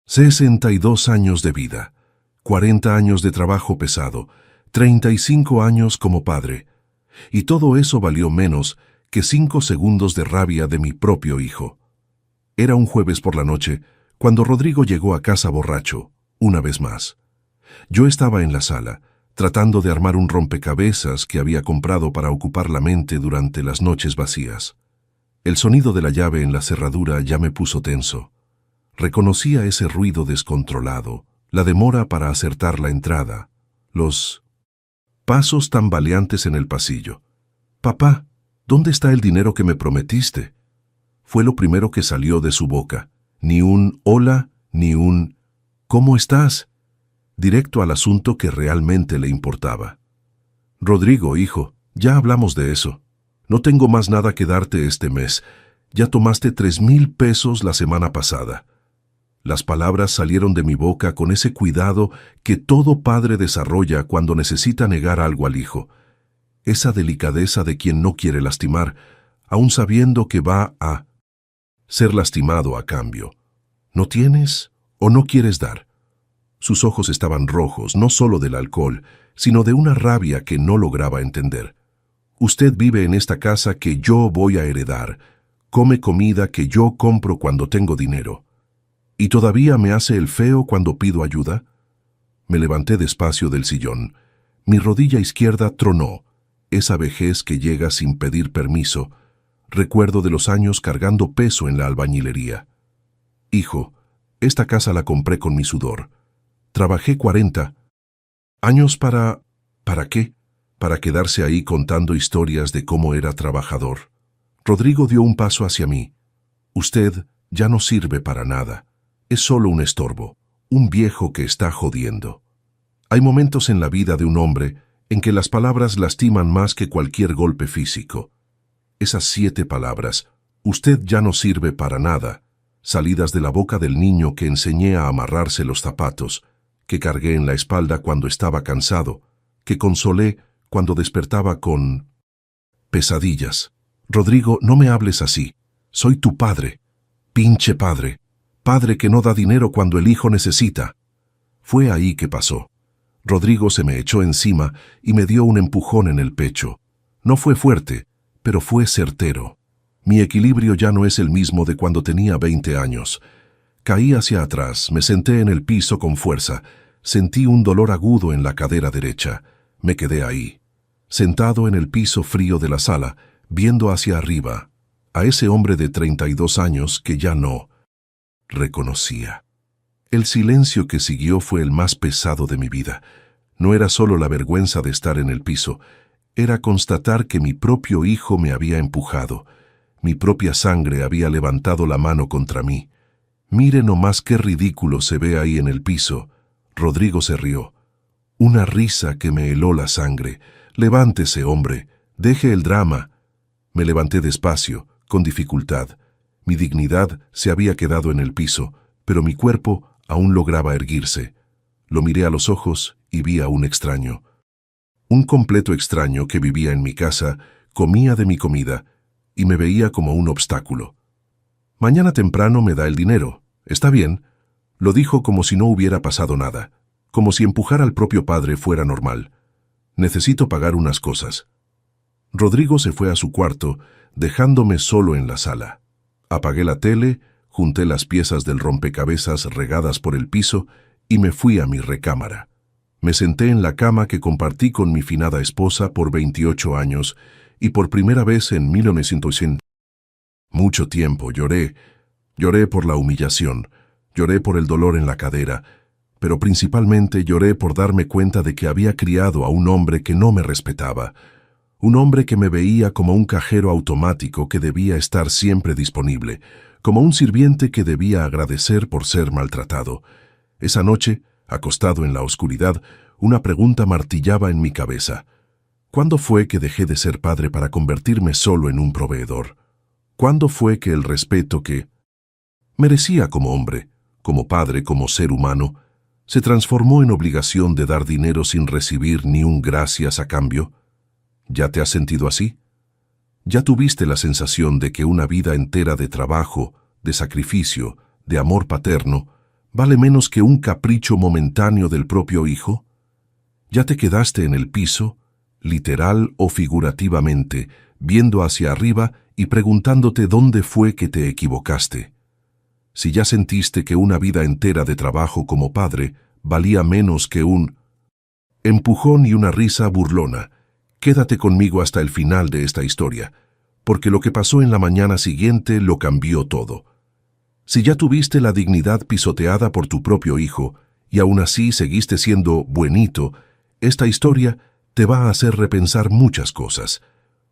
62 años de vida, 40 años de trabajo pesado, 35 años como padre. Y todo eso valió menos que 5 segundos de rabia de mi propio hijo. Era un jueves por la noche, cuando Rodrigo llegó a casa borracho, una vez más. Yo estaba en la sala, tratando de armar un rompecabezas que había comprado para ocupar la mente durante las noches vacías. El sonido de la llave en la cerradura ya me puso tenso. Reconocía ese ruido descontrolado, la demora para acertar la entrada, los pasos tambaleantes en el pasillo. «Papá, ¿dónde está el dinero que me prometiste?», fue lo primero que salió de su boca. Ni un «hola», ni un «¿cómo estás?», directo al asunto que realmente le importaba. «Rodrigo, hijo, ya hablamos de eso. No tengo más nada que darte este mes. Ya tomaste 3,000 pesos la semana pasada». Las palabras salieron de mi boca con ese cuidado que todo padre desarrolla cuando necesita negar algo al hijo. Esa delicadeza de quien no quiere lastimar, aun sabiendo que va a ser lastimado a cambio. ¿No tienes o no quieres dar? Sus ojos estaban rojos, no solo del alcohol, sino de una rabia que no lograba entender. «Usted vive en esta casa que yo voy a heredar, come comida que yo compro cuando tengo dinero. ¿Y todavía me hace el feo cuando pido ayuda?». Me levanté despacio del sillón. Mi rodilla izquierda tronó, esa vejez que llega sin pedir permiso. Recuerdo de los años cargando peso en la albañilería. «Hijo, esta casa la compré con mi sudor. Trabajé 40 años ¿Para qué? Para quedarse ahí contando historias de cómo era trabajador». Rodrigo dio un paso hacia mí. «Usted ya no sirve para nada. Es solo un estorbo, un viejo que está jodiendo». Hay momentos en la vida de un hombre en que las palabras lastiman más que cualquier golpe físico. Esas 7 palabras, «usted ya no sirve para nada», salidas de la boca del niño que enseñé a amarrarse los zapatos, que cargué en la espalda cuando estaba cansado, que consolé cuando despertaba con pesadillas. «Rodrigo, no me hables así. Soy tu padre. Pinche padre. Padre que no da dinero cuando el hijo necesita». Fue ahí que pasó. Rodrigo se me echó encima y me dio un empujón en el pecho. No fue fuerte, pero fue certero. Mi equilibrio ya no es el mismo de cuando tenía 20 años. Caí hacia atrás, me senté en el piso con fuerza. Sentí un dolor agudo en la cadera derecha. Me quedé ahí, sentado en el piso frío de la sala, viendo hacia arriba, a ese hombre de 32 años que ya no reconocía. El silencio que siguió fue el más pesado de mi vida. No era solo la vergüenza de estar en el piso, era constatar que mi propio hijo me había empujado. Mi propia sangre había levantado la mano contra mí. «Mire nomás qué ridículo se ve ahí en el piso». Rodrigo se rió. Una risa que me heló la sangre. «Levántese, hombre, deje el drama». Me levanté despacio, con dificultad. Mi dignidad se había quedado en el piso, pero mi cuerpo aún lograba erguirse. Lo miré a los ojos y vi a un extraño. Un completo extraño que vivía en mi casa, comía de mi comida y me veía como un obstáculo. «Mañana temprano me da el dinero. ¿Está bien?», lo dijo como si no hubiera pasado nada, como si empujar al propio padre fuera normal. «Necesito pagar unas cosas». Rodrigo se fue a su cuarto, dejándome solo en la sala. Apagué la tele, junté las piezas del rompecabezas regadas por el piso y me fui a mi recámara. Me senté en la cama que compartí con mi finada esposa por 28 años y por primera vez en 1900. Mucho tiempo lloré por la humillación, lloré por el dolor en la cadera, pero principalmente lloré por darme cuenta de que había criado a un hombre que no me respetaba, un hombre que me veía como un cajero automático que debía estar siempre disponible, como un sirviente que debía agradecer por ser maltratado. Esa noche, acostado en la oscuridad, una pregunta martillaba en mi cabeza. ¿Cuándo fue que dejé de ser padre para convertirme solo en un proveedor? ¿Cuándo fue que el respeto que merecía como hombre, como padre, como ser humano, se transformó en obligación de dar dinero sin recibir ni un gracias a cambio? ¿Ya te has sentido así? ¿Ya tuviste la sensación de que una vida entera de trabajo, de sacrificio, de amor paterno, ¿Vale menos que un capricho momentáneo del propio hijo? Ya te quedaste en el piso, literal o figurativamente, viendo hacia arriba y preguntándote dónde fue que te equivocaste. Si ya sentiste que una vida entera de trabajo como padre valía menos que un empujón y una risa burlona, quédate conmigo hasta el final de esta historia, porque lo que pasó en la mañana siguiente lo cambió todo. Si ya tuviste la dignidad pisoteada por tu propio hijo, y aún así seguiste siendo buenito, esta historia te va a hacer repensar muchas cosas.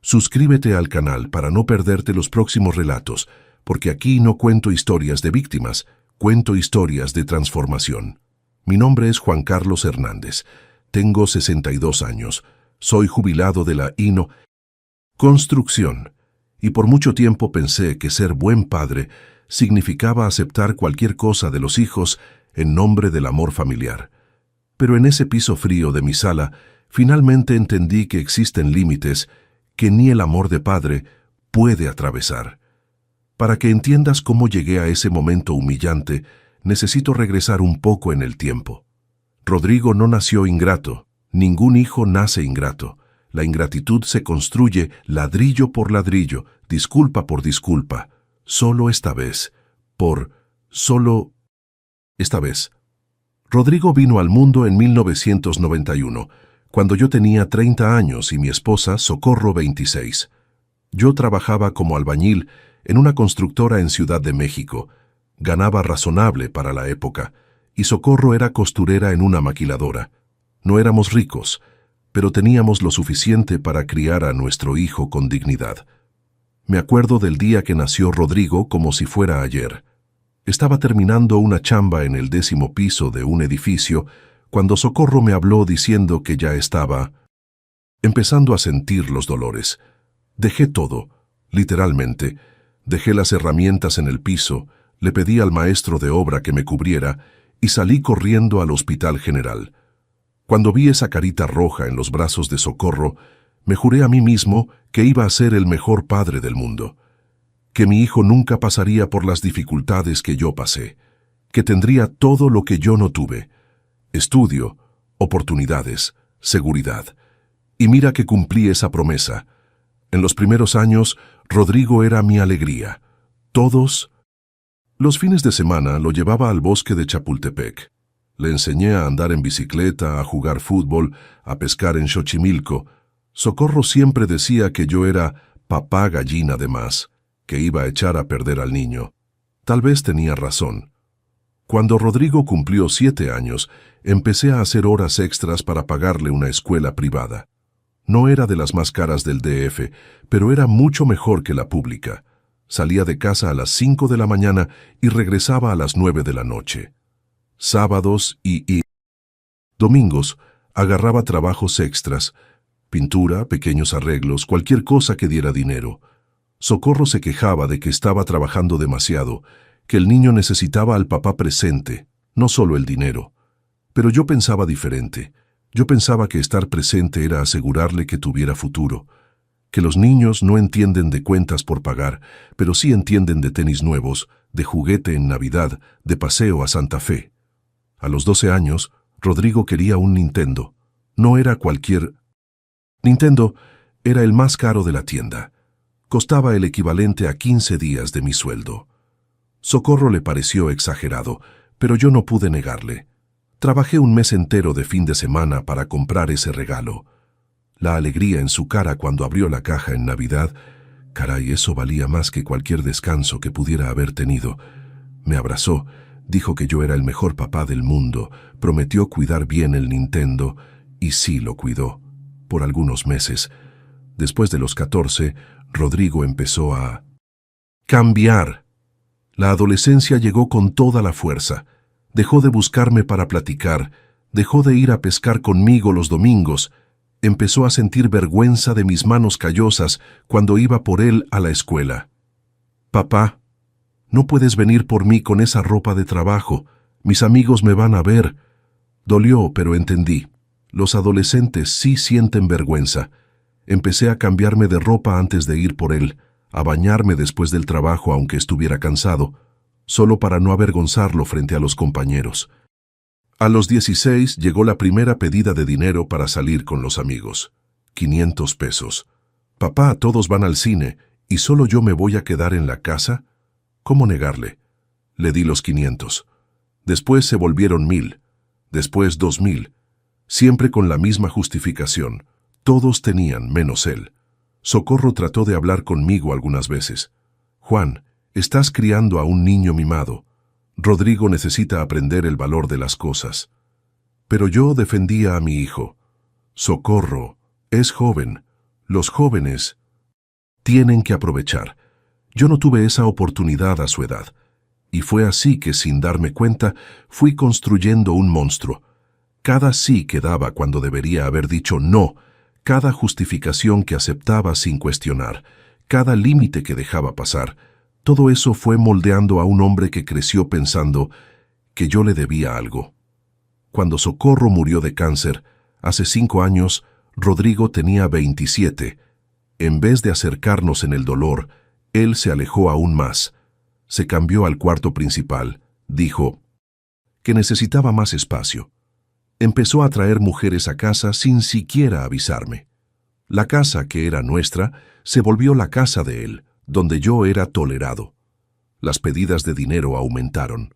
Suscríbete al canal para no perderte los próximos relatos, porque aquí no cuento historias de víctimas, cuento historias de transformación. Mi nombre es Juan Carlos Hernández. Tengo 62 años. Soy jubilado de la INO Construcción, y por mucho tiempo pensé que ser buen padre significaba aceptar cualquier cosa de los hijos en nombre del amor familiar. Pero en ese piso frío de mi sala, finalmente entendí que existen límites que ni el amor de padre puede atravesar. Para que entiendas cómo llegué a ese momento humillante, necesito regresar un poco en el tiempo. Rodrigo no nació ingrato. Ningún hijo nace ingrato. La ingratitud se construye ladrillo por ladrillo, disculpa por disculpa. Solo esta vez. Rodrigo vino al mundo en 1991, cuando yo tenía 30 años y mi esposa, Socorro, 26. Yo trabajaba como albañil en una constructora en Ciudad de México. Ganaba razonable para la época, y Socorro era costurera en una maquiladora. No éramos ricos, pero teníamos lo suficiente para criar a nuestro hijo con dignidad. Me acuerdo del día que nació Rodrigo como si fuera ayer. Estaba terminando una chamba en el 10º piso de un edificio cuando Socorro me habló diciendo que ya estaba empezando a sentir los dolores. Dejé todo, literalmente. Dejé las herramientas en el piso, le pedí al maestro de obra que me cubriera y salí corriendo al Hospital General. Cuando vi esa carita roja en los brazos de Socorro, me juré a mí mismo que iba a ser el mejor padre del mundo, que mi hijo nunca pasaría por las dificultades que yo pasé, que tendría todo lo que yo no tuve: estudio, oportunidades, seguridad. Y mira que cumplí esa promesa. En los primeros años, Rodrigo era mi alegría. Todos los fines de semana lo llevaba al bosque de Chapultepec. Le enseñé a andar en bicicleta, a jugar fútbol, a pescar en Xochimilco. Socorro siempre decía que yo era papá gallina de más, que iba a echar a perder al niño. Tal vez tenía razón. Cuando Rodrigo cumplió 7 años, empecé a hacer horas extras para pagarle una escuela privada. No era de las más caras del DF, pero era mucho mejor que la pública. Salía de casa a las 5 de la mañana y regresaba a las 9 de la noche. Sábados y domingos agarraba trabajos extras, pintura, pequeños arreglos, cualquier cosa que diera dinero. Socorro se quejaba de que estaba trabajando demasiado, que el niño necesitaba al papá presente, no solo el dinero. Pero yo pensaba diferente. Yo pensaba que estar presente era asegurarle que tuviera futuro, que los niños no entienden de cuentas por pagar, pero sí entienden de tenis nuevos, de juguete en Navidad, de paseo a Santa Fe. A los 12 años, Rodrigo quería un Nintendo. No era cualquier Nintendo, era el más caro de la tienda. Costaba el equivalente a 15 días de mi sueldo. Socorro le pareció exagerado, pero yo no pude negarle. Trabajé un mes entero de fin de semana para comprar ese regalo. La alegría en su cara cuando abrió la caja en Navidad, caray, eso valía más que cualquier descanso que pudiera haber tenido. Me abrazó, dijo que yo era el mejor papá del mundo, prometió cuidar bien el Nintendo, y sí lo cuidó, por algunos meses. Después de los 14, Rodrigo empezó a cambiar. La adolescencia llegó con toda la fuerza. Dejó de buscarme para platicar, dejó de ir a pescar conmigo los domingos, empezó a sentir vergüenza de mis manos callosas cuando iba por él a la escuela. Papá, no puedes venir por mí con esa ropa de trabajo, mis amigos me van a ver. Dolió, pero entendí. Los adolescentes sí sienten vergüenza. Empecé a cambiarme de ropa antes de ir por él, a bañarme después del trabajo aunque estuviera cansado. solo para no avergonzarlo frente a los compañeros. A los 16 llegó la primera pedida de dinero para salir con los amigos. 500 pesos. Papá, todos van al cine, ¿y solo yo me voy a quedar en la casa? ¿Cómo negarle? Le di los 500. Después se volvieron 1000. Después 2000. Siempre con la misma justificación. Todos tenían, menos él. Socorro trató de hablar conmigo algunas veces. Juan, estás criando a un niño mimado. Rodrigo necesita aprender el valor de las cosas. Pero yo defendía a mi hijo. Socorro, es joven. Los jóvenes tienen que aprovechar. Yo no tuve esa oportunidad a su edad. Y fue así que, sin darme cuenta, fui construyendo un monstruo. Cada sí que daba cuando debería haber dicho no, cada justificación que aceptaba sin cuestionar, cada límite que dejaba pasar, todo eso fue moldeando a un hombre que creció pensando que yo le debía algo. Cuando Socorro murió de cáncer, hace 5 años, Rodrigo tenía 27. En vez de acercarnos en el dolor, él se alejó aún más. Se cambió al cuarto principal, dijo que necesitaba más espacio. Empezó a traer mujeres a casa sin siquiera avisarme. La casa que era nuestra se volvió la casa de él, donde yo era tolerado. Las pedidas de dinero aumentaron.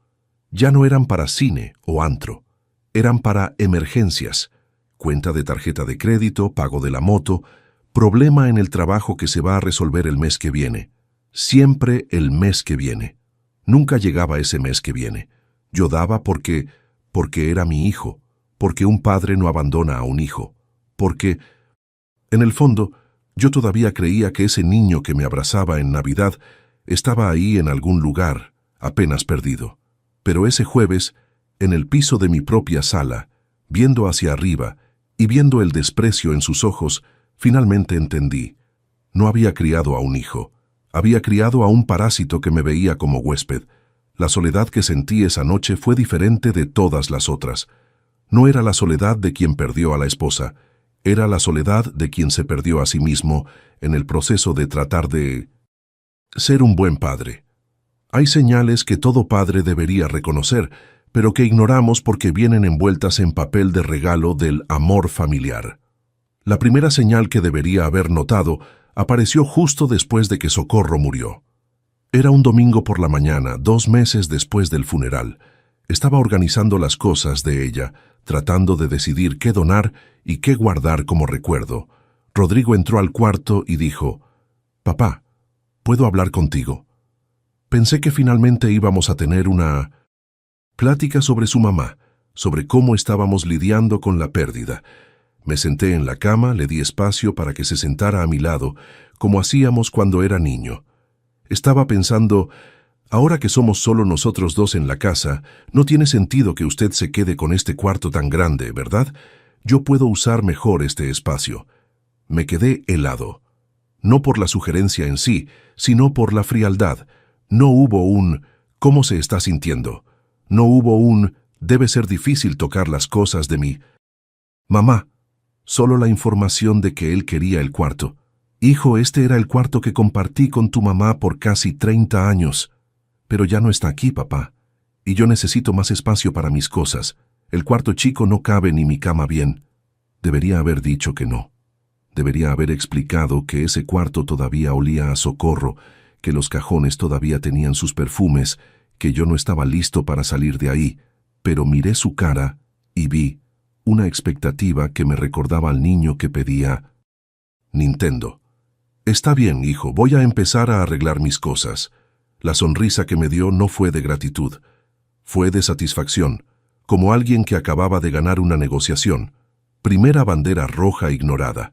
Ya no eran para cine o antro, eran para emergencias, cuenta de tarjeta de crédito, pago de la moto, problema en el trabajo que se va a resolver el mes que viene. Siempre el mes que viene. Nunca llegaba ese mes que viene. Yo daba porque era mi hijo, porque un padre no abandona a un hijo, porque, en el fondo, yo todavía creía que ese niño que me abrazaba en Navidad estaba ahí en algún lugar, apenas perdido. Pero ese jueves, en el piso de mi propia sala, viendo hacia arriba y viendo el desprecio en sus ojos, finalmente entendí. No había criado a un hijo, había criado a un parásito que me veía como huésped. La soledad que sentí esa noche fue diferente de todas las otras. No era la soledad de quien perdió a la esposa, era la soledad de quien se perdió a sí mismo en el proceso de tratar de ser un buen padre. Hay señales que todo padre debería reconocer, pero que ignoramos porque vienen envueltas en papel de regalo del amor familiar. La primera señal que debería haber notado apareció justo después de que Socorro murió. Era un domingo por la mañana, 2 meses después del funeral. Estaba organizando las cosas de ella, tratando de decidir qué donar y qué guardar como recuerdo. Rodrigo entró al cuarto y dijo, «Papá, ¿puedo hablar contigo?» Pensé que finalmente íbamos a tener una plática sobre su mamá, sobre cómo estábamos lidiando con la pérdida. Me senté en la cama, le di espacio para que se sentara a mi lado, como hacíamos cuando era niño. Estaba pensando, ahora que somos solo nosotros dos en la casa, no tiene sentido que usted se quede con este cuarto tan grande, ¿verdad? Yo puedo usar mejor este espacio. Me quedé helado. No por la sugerencia en sí, sino por la frialdad. No hubo un «¿cómo se está sintiendo?» No hubo un «debe ser difícil tocar las cosas de mi mamá». Solo la información de que él quería el cuarto. «Hijo, este era el cuarto que compartí con tu mamá por casi 30 años. Pero ya no está aquí, papá. Y yo necesito más espacio para mis cosas. El cuarto chico no cabe ni mi cama bien». Debería haber dicho que no. Debería haber explicado que ese cuarto todavía olía a Socorro, que los cajones todavía tenían sus perfumes, que yo no estaba listo para salir de ahí, pero miré su cara y vi una expectativa que me recordaba al niño que pedía Nintendo. «Está bien, hijo, voy a empezar a arreglar mis cosas». La sonrisa que me dio no fue de gratitud, fue de satisfacción, como alguien que acababa de ganar una negociación. Primera bandera roja ignorada.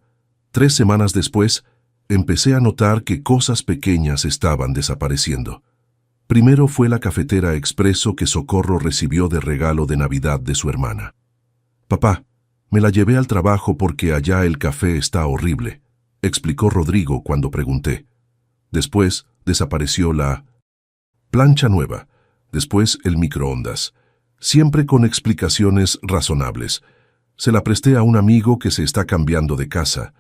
3 semanas después, empecé a notar que cosas pequeñas estaban desapareciendo. Primero fue la cafetera expreso que Socorro recibió de regalo de Navidad de su hermana. «Papá, me la llevé al trabajo porque allá el café está horrible», explicó Rodrigo cuando pregunté. Después desapareció la plancha nueva, después el microondas, siempre con explicaciones razonables. Se la presté a un amigo que se está cambiando de casa.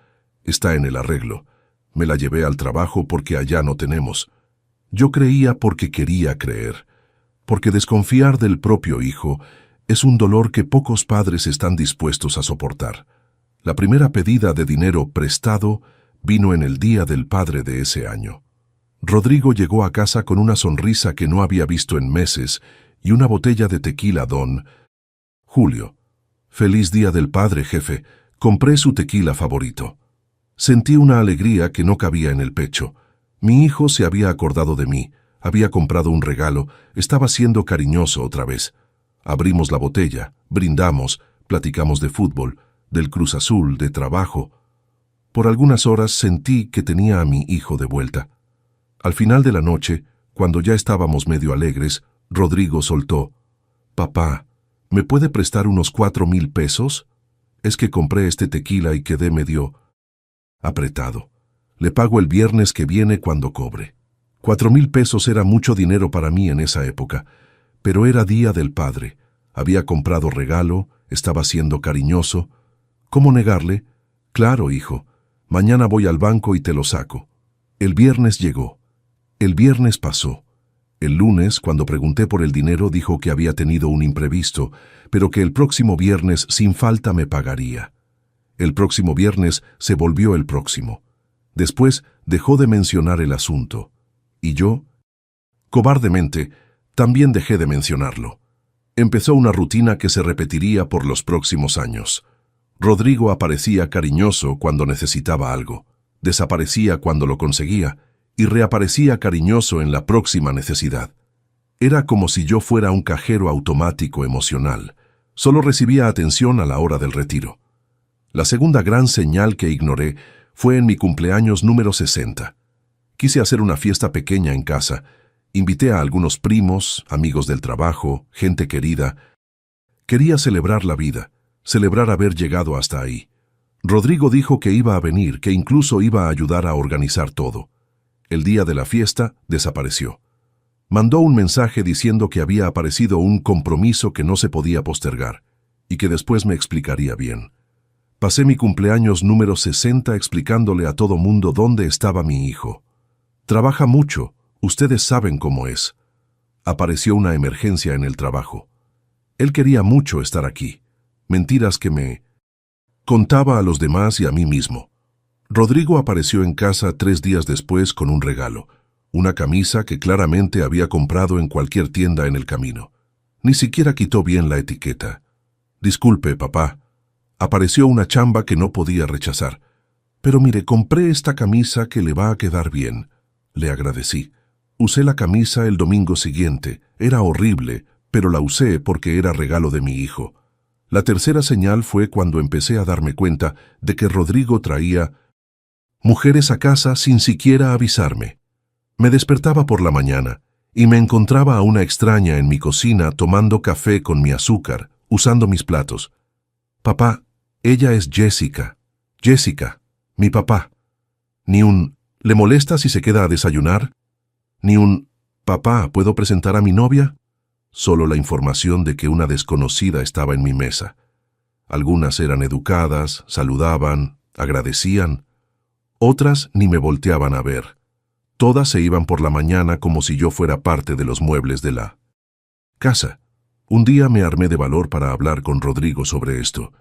Está en el arreglo. Me la llevé al trabajo porque allá no tenemos. Yo creía porque quería creer. porque desconfiar del propio hijo es un dolor que pocos padres están dispuestos a soportar. La primera pedida de dinero prestado vino en el Día del Padre de ese año. Rodrigo llegó a casa con una sonrisa que no había visto en meses y una botella de tequila Don Julio. Feliz Día del Padre, jefe. Compré su tequila favorito. Sentí una alegría que no cabía en el pecho. Mi hijo se había acordado de mí, había comprado un regalo, estaba siendo cariñoso otra vez. Abrimos la botella, brindamos, platicamos de fútbol, del Cruz Azul, de trabajo. Por algunas horas sentí que tenía a mi hijo de vuelta. Al final de la noche, cuando ya estábamos medio alegres, Rodrigo soltó: «Papá, ¿me puede prestar unos 4,000 pesos? Es que compré este tequila y quedé medio apretado. Le pago el viernes que viene cuando cobre». 4,000 pesos era mucho dinero para mí en esa época, pero era Día del Padre. Había comprado regalo, estaba siendo cariñoso. ¿Cómo negarle? «Claro, hijo. Mañana voy al banco y te lo saco». El viernes llegó. El viernes pasó. El lunes, cuando pregunté por el dinero, dijo que había tenido un imprevisto, pero que el próximo viernes sin falta me pagaría. El próximo viernes se volvió el próximo. Después dejó de mencionar el asunto. Y yo, cobardemente, también dejé de mencionarlo. Empezó una rutina que se repetiría por los próximos años. Rodrigo aparecía cariñoso cuando necesitaba algo, desaparecía cuando lo conseguía y reaparecía cariñoso en la próxima necesidad. Era como si yo fuera un cajero automático emocional. Solo recibía atención a la hora del retiro. La segunda gran señal que ignoré fue en mi cumpleaños número 60. Quise hacer una fiesta pequeña en casa. Invité a algunos primos, amigos del trabajo, gente querida. Quería celebrar la vida, celebrar haber llegado hasta ahí. Rodrigo dijo que iba a venir, que incluso iba a ayudar a organizar todo. El día de la fiesta desapareció. Mandó un mensaje diciendo que había aparecido un compromiso que no se podía postergar y que después me explicaría bien. Pasé mi cumpleaños número 60 explicándole a todo mundo dónde estaba mi hijo. Trabaja mucho, ustedes saben cómo es. Apareció una emergencia en el trabajo. Él quería mucho estar aquí. Mentiras que me contaba a los demás y a mí mismo. Rodrigo apareció en casa 3 días después con un regalo, una camisa que claramente había comprado en cualquier tienda en el camino. Ni siquiera quitó bien la etiqueta. «Disculpe, papá». Apareció una chamba que no podía rechazar. «Pero mire, compré esta camisa que le va a quedar bien». Le agradecí. Usé la camisa el domingo siguiente. Era horrible, pero la usé porque era regalo de mi hijo. La tercera señal fue cuando empecé a darme cuenta de que Rodrigo traía mujeres a casa sin siquiera avisarme. Me despertaba por la mañana y me encontraba a una extraña en mi cocina tomando café con mi azúcar, usando mis platos. «Papá, ella es Jessica. Jessica, mi papá». Ni un «¿le molesta si se queda a desayunar?». Ni un «papá, ¿puedo presentar a mi novia?». Solo la información de que una desconocida estaba en mi mesa. Algunas eran educadas, saludaban, agradecían. Otras ni me volteaban a ver. Todas se iban por la mañana como si yo fuera parte de los muebles de la casa. Un día me armé de valor para hablar con Rodrigo sobre esto.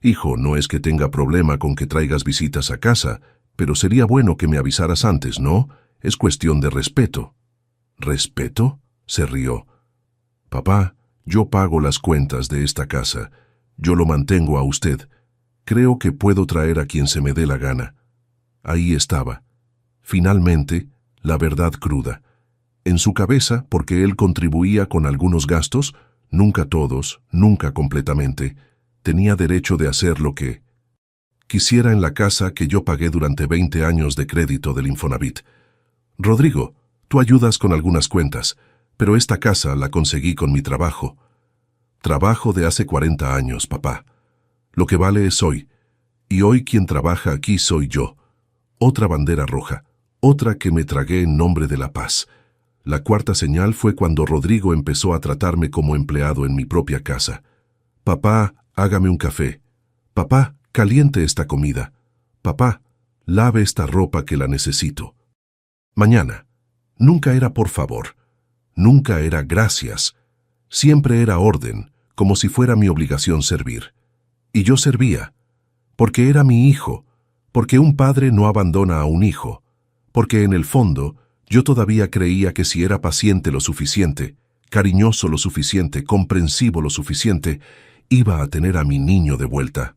«Hijo, no es que tenga problema con que traigas visitas a casa, pero sería bueno que me avisaras antes, ¿no? Es cuestión de respeto». «¿Respeto?», se rió. «Papá, yo pago las cuentas de esta casa. Yo lo mantengo a usted. Creo que puedo traer a quien se me dé la gana». Ahí estaba. Finalmente, la verdad cruda. En su cabeza, porque él contribuía con algunos gastos, nunca todos, nunca completamente, tenía derecho de hacer lo que quisiera en la casa que yo pagué durante 20 años de crédito del Infonavit. «Rodrigo, tú ayudas con algunas cuentas, pero esta casa la conseguí con mi trabajo». «Trabajo de hace 40 años, papá. Lo que vale es hoy, y hoy quien trabaja aquí soy yo». Otra bandera roja, otra que me tragué en nombre de la paz. La cuarta señal fue cuando Rodrigo empezó a tratarme como empleado en mi propia casa. «Papá, hágame un café. Papá, caliente esta comida. Papá, lave esta ropa que la necesito. Mañana». Nunca era por favor. Nunca era gracias. Siempre era orden, como si fuera mi obligación servir. Y yo servía, porque era mi hijo, porque un padre no abandona a un hijo, porque en el fondo yo todavía creía que si era paciente lo suficiente, cariñoso lo suficiente, comprensivo lo suficiente, iba a tener a mi niño de vuelta.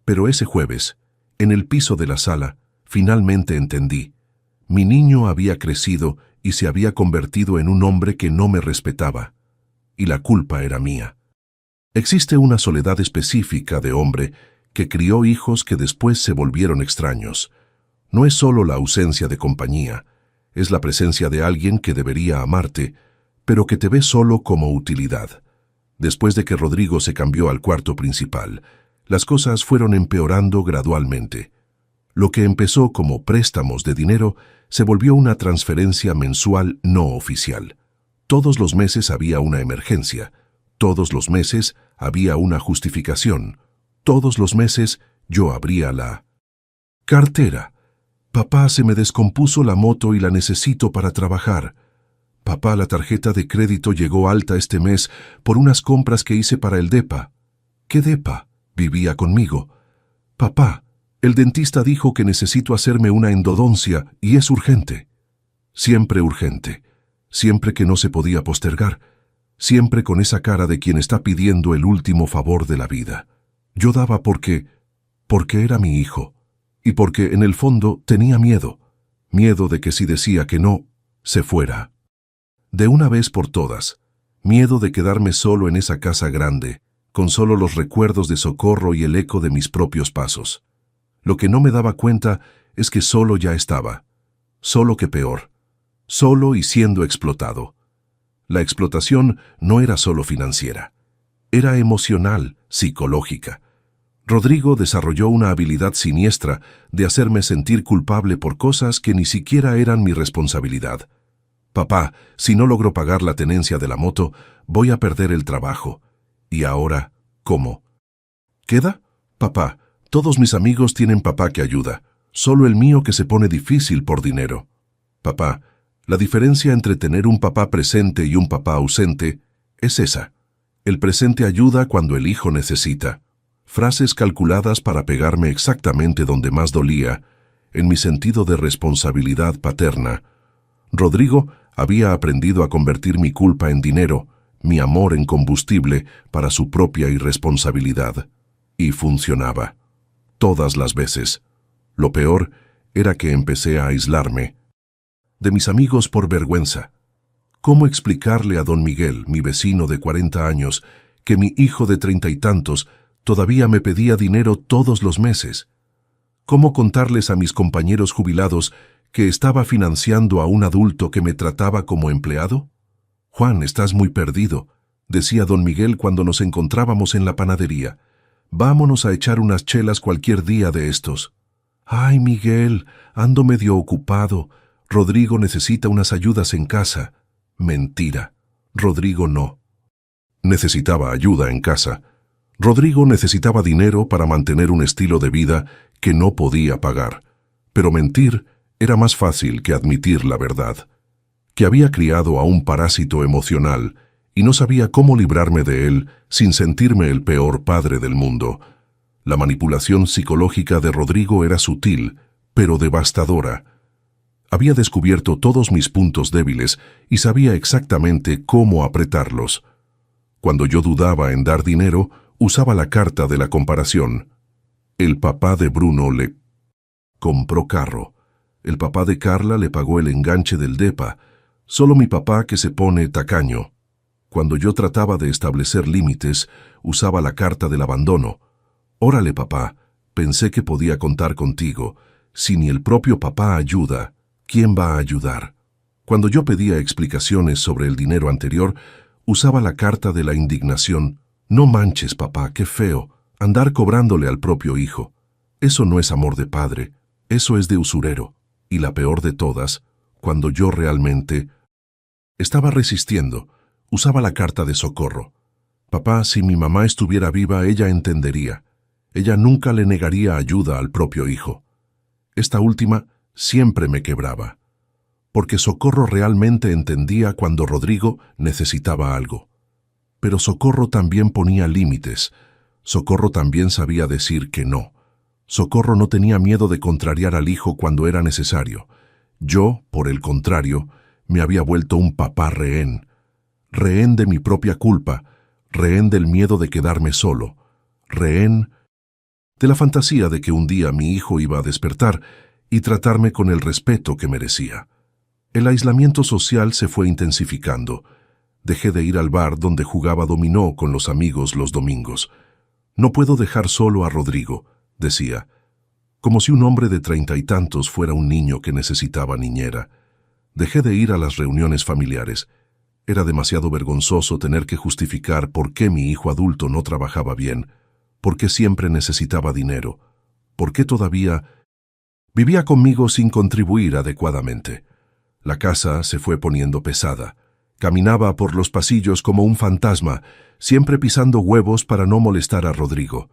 Pero ese jueves, en el piso de la sala, finalmente entendí. Mi niño había crecido y se había convertido en un hombre que no me respetaba. Y la culpa era mía. Existe una soledad específica de hombre que crió hijos que después se volvieron extraños. No es solo la ausencia de compañía, es la presencia de alguien que debería amarte, pero que te ve solo como utilidad. Después de que Rodrigo se cambió al cuarto principal, las cosas fueron empeorando gradualmente. Lo que empezó como préstamos de dinero se volvió una transferencia mensual no oficial. Todos los meses había una emergencia, todos los meses había una justificación, todos los meses yo abría la cartera. Papá, se me descompuso la moto y la necesito para trabajar. Papá, la tarjeta de crédito llegó alta este mes por unas compras que hice para el DEPA. ¿Qué DEPA? Vivía conmigo. Papá, el dentista dijo que necesito hacerme una endodoncia y es urgente. Siempre urgente, siempre que no se podía postergar, siempre con esa cara de quien está pidiendo el último favor de la vida. Yo daba porque era mi hijo, y porque en el fondo tenía miedo de que si decía que no, se fuera. De una vez por todas, miedo de quedarme solo en esa casa grande, con solo los recuerdos de Socorro y el eco de mis propios pasos. Lo que no me daba cuenta es que solo ya estaba, solo que peor, solo y siendo explotado. La explotación no era solo financiera, era emocional, psicológica. Rodrigo desarrolló una habilidad siniestra de hacerme sentir culpable por cosas que ni siquiera eran mi responsabilidad. Papá, si no logro pagar la tenencia de la moto, voy a perder el trabajo. ¿Y ahora, cómo? ¿Queda? Papá, todos mis amigos tienen papá que ayuda, solo el mío que se pone difícil por dinero. Papá, la diferencia entre tener un papá presente y un papá ausente es esa. El presente ayuda cuando el hijo necesita. Frases calculadas para pegarme exactamente donde más dolía, en mi sentido de responsabilidad paterna. Rodrigo había aprendido a convertir mi culpa en dinero, mi amor en combustible para su propia irresponsabilidad. Y funcionaba. Todas las veces. Lo peor era que empecé a aislarme de mis amigos por vergüenza. ¿Cómo explicarle a don Miguel, mi vecino de 40 años, que mi hijo de 30 y tantos todavía me pedía dinero todos los meses? ¿Cómo contarles a mis compañeros jubilados que estaba financiando a un adulto que me trataba como empleado? Juan, estás muy perdido, decía don Miguel cuando nos encontrábamos en la panadería. Vámonos a echar unas chelas cualquier día de estos. Ay, Miguel, ando medio ocupado. Rodrigo necesita unas ayudas en casa. Mentira. Rodrigo no necesitaba ayuda en casa. Rodrigo necesitaba dinero para mantener un estilo de vida que no podía pagar. Pero mentir era más fácil que admitir la verdad. Que había criado a un parásito emocional y no sabía cómo librarme de él sin sentirme el peor padre del mundo. La manipulación psicológica de Rodrigo era sutil, pero devastadora. Había descubierto todos mis puntos débiles y sabía exactamente cómo apretarlos. Cuando yo dudaba en dar dinero, usaba la carta de la comparación. El papá de Bruno le compró carro. El papá de Carla le pagó el enganche del DEPA. Solo mi papá que se pone tacaño. Cuando yo trataba de establecer límites, usaba la carta del abandono. Órale, papá, pensé que podía contar contigo. Si ni el propio papá ayuda, ¿quién va a ayudar? Cuando yo pedía explicaciones sobre el dinero anterior, usaba la carta de la indignación. No manches, papá, qué feo, andar cobrándole al propio hijo. Eso no es amor de padre, eso es de usurero. Y la peor de todas, cuando yo realmente estaba resistiendo, usaba la carta de Socorro. Papá, si mi mamá estuviera viva, ella entendería. Ella nunca le negaría ayuda al propio hijo. Esta última siempre me quebraba. porque Socorro realmente entendía cuando Rodrigo necesitaba algo. Pero Socorro también ponía límites. Socorro también sabía decir que no. Socorro no tenía miedo de contrariar al hijo cuando era necesario. Yo, por el contrario, me había vuelto un papá rehén. Rehén de mi propia culpa, rehén del miedo de quedarme solo, rehén de la fantasía de que un día mi hijo iba a despertar y tratarme con el respeto que merecía. El aislamiento social se fue intensificando. Dejé de ir al bar donde jugaba dominó con los amigos los domingos. No puedo dejar solo a Rodrigo, decía, como si un hombre de 30 y tantos fuera un niño que necesitaba niñera. Dejé de ir a las reuniones familiares. Era demasiado vergonzoso tener que justificar por qué mi hijo adulto no trabajaba bien, por qué siempre necesitaba dinero, por qué todavía vivía conmigo sin contribuir adecuadamente. La casa se fue poniendo pesada. Caminaba por los pasillos como un fantasma, siempre pisando huevos para no molestar a Rodrigo,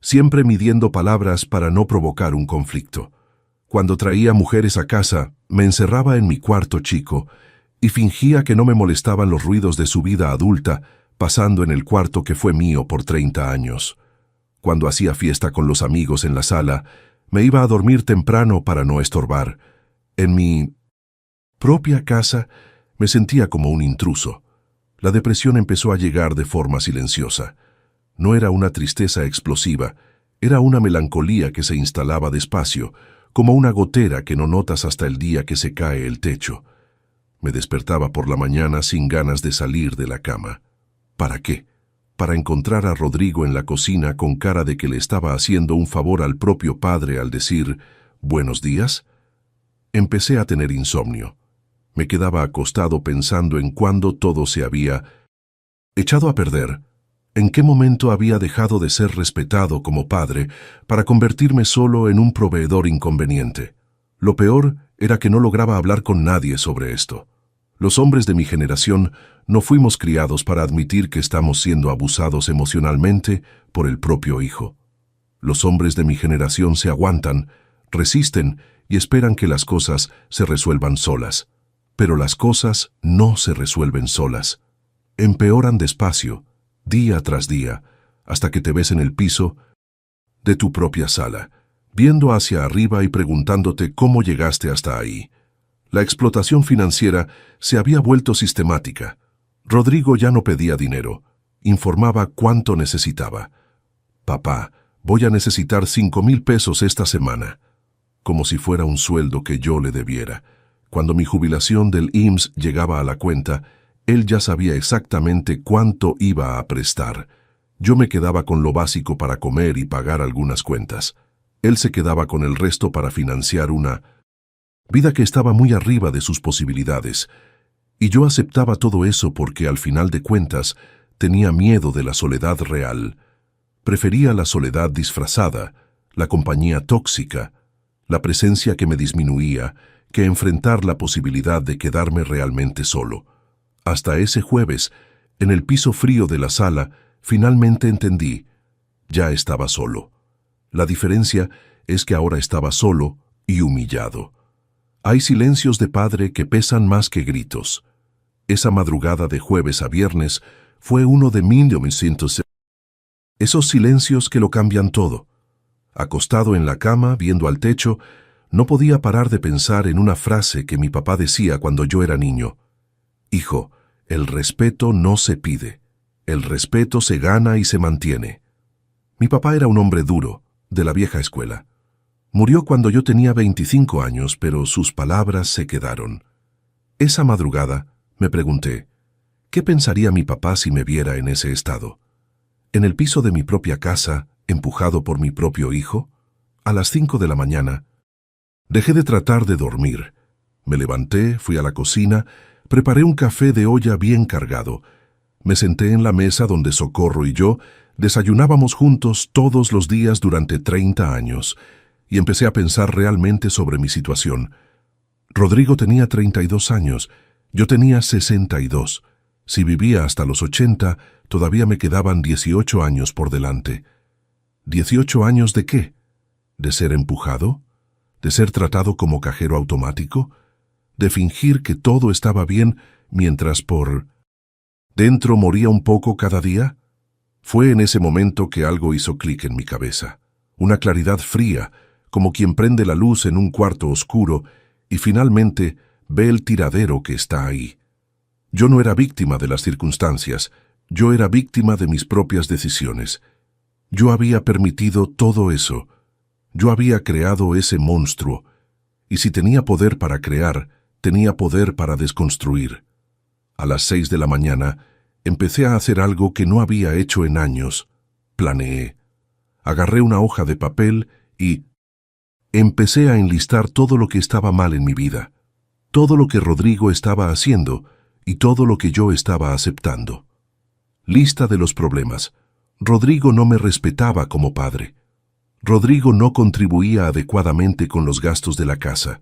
siempre midiendo palabras para no provocar un conflicto. Cuando traía mujeres a casa, me encerraba en mi cuarto chico y fingía que no me molestaban los ruidos de su vida adulta, pasando en el cuarto que fue mío por 30 años. Cuando hacía fiesta con los amigos en la sala, me iba a dormir temprano para no estorbar. En mi propia casa me sentía como un intruso. La depresión empezó a llegar de forma silenciosa. No era una tristeza explosiva, era una melancolía que se instalaba despacio, como una gotera que no notas hasta el día que se cae el techo. Me despertaba por la mañana sin ganas de salir de la cama. ¿Para qué? ¿Para encontrar a Rodrigo en la cocina con cara de que le estaba haciendo un favor al propio padre al decir «buenos días»? Empecé a tener insomnio. Me quedaba acostado pensando en cuándo todo se había echado a perder, en qué momento había dejado de ser respetado como padre para convertirme solo en un proveedor inconveniente. Lo peor era que no lograba hablar con nadie sobre esto. Los hombres de mi generación no fuimos criados para admitir que estamos siendo abusados emocionalmente por el propio hijo. Los hombres de mi generación se aguantan, resisten y esperan que las cosas se resuelvan solas. Pero las cosas no se resuelven solas. Empeoran despacio, día tras día, hasta que te ves en el piso de tu propia sala, viendo hacia arriba y preguntándote cómo llegaste hasta ahí. La explotación financiera se había vuelto sistemática. Rodrigo ya no pedía dinero, informaba cuánto necesitaba. «Papá, voy a necesitar 5,000 pesos esta semana», como si fuera un sueldo que yo le debiera. Cuando mi jubilación del IMSS llegaba a la cuenta, él ya sabía exactamente cuánto iba a prestar. Yo me quedaba con lo básico para comer y pagar algunas cuentas. Él se quedaba con el resto para financiar una vida que estaba muy arriba de sus posibilidades. Y yo aceptaba todo eso porque al final de cuentas tenía miedo de la soledad real. Prefería la soledad disfrazada, la compañía tóxica, la presencia que me disminuía, que enfrentar la posibilidad de quedarme realmente solo. Hasta ese jueves, en el piso frío de la sala, finalmente entendí. Ya estaba solo. La diferencia es que ahora estaba solo y humillado. Hay silencios de padre que pesan más que gritos. Esa madrugada de jueves a viernes fue uno de 1900. Esos silencios que lo cambian todo. Acostado en la cama, viendo al techo, no podía parar de pensar en una frase que mi papá decía cuando yo era niño. «Hijo, el respeto no se pide. El respeto se gana y se mantiene». Mi papá era un hombre duro, de la vieja escuela. Murió cuando yo tenía 25 años, pero sus palabras se quedaron. Esa madrugada me pregunté, ¿qué pensaría mi papá si me viera en ese estado? ¿En el piso de mi propia casa, empujado por mi propio hijo? A las 5 de la mañana, dejé de tratar de dormir. Me levanté, fui a la cocina, preparé un café de olla bien cargado. Me senté en la mesa donde Socorro y yo desayunábamos juntos todos los días durante 30 años y empecé a pensar realmente sobre mi situación. Rodrigo tenía 32 años, yo tenía 62. Si vivía hasta los 80, todavía me quedaban 18 años por delante. ¿18 años de qué? ¿De ser empujado? ¿De ser tratado como cajero automático? de fingir que todo estaba bien mientras por dentro moría un poco cada día? Fue en ese momento que algo hizo clic en mi cabeza. Una claridad fría, como quien prende la luz en un cuarto oscuro y finalmente ve el tiradero que está ahí. Yo no era víctima de las circunstancias, yo era víctima de mis propias decisiones. Yo había permitido todo eso. Yo había creado ese monstruo. Y si tenía poder para crear, tenía poder para desconstruir. A las 6 de la mañana, empecé a hacer algo que no había hecho en años. Planeé. Agarré una hoja de papel y empecé a enlistar todo lo que estaba mal en mi vida, todo lo que Rodrigo estaba haciendo y todo lo que yo estaba aceptando. Lista de los problemas. Rodrigo no me respetaba como padre. Rodrigo no contribuía adecuadamente con los gastos de la casa.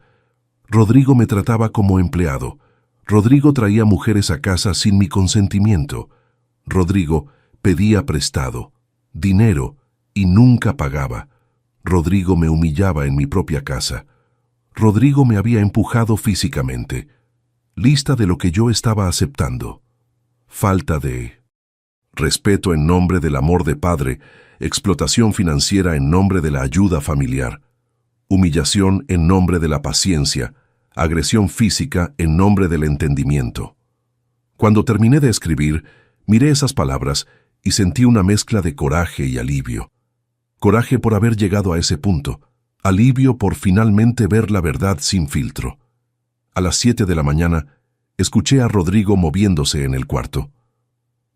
Rodrigo me trataba como empleado. Rodrigo traía mujeres a casa sin mi consentimiento. Rodrigo pedía prestado, dinero, y nunca pagaba. Rodrigo me humillaba en mi propia casa. Rodrigo me había empujado físicamente. Lista de lo que yo estaba aceptando. Falta de respeto en nombre del amor de padre, explotación financiera en nombre de la ayuda familiar, humillación en nombre de la paciencia, agresión física en nombre del entendimiento. Cuando terminé de escribir, miré esas palabras y sentí una mezcla de coraje y alivio. Coraje por haber llegado a ese punto, alivio por finalmente ver la verdad sin filtro. A las 7 de la mañana, escuché a Rodrigo moviéndose en el cuarto.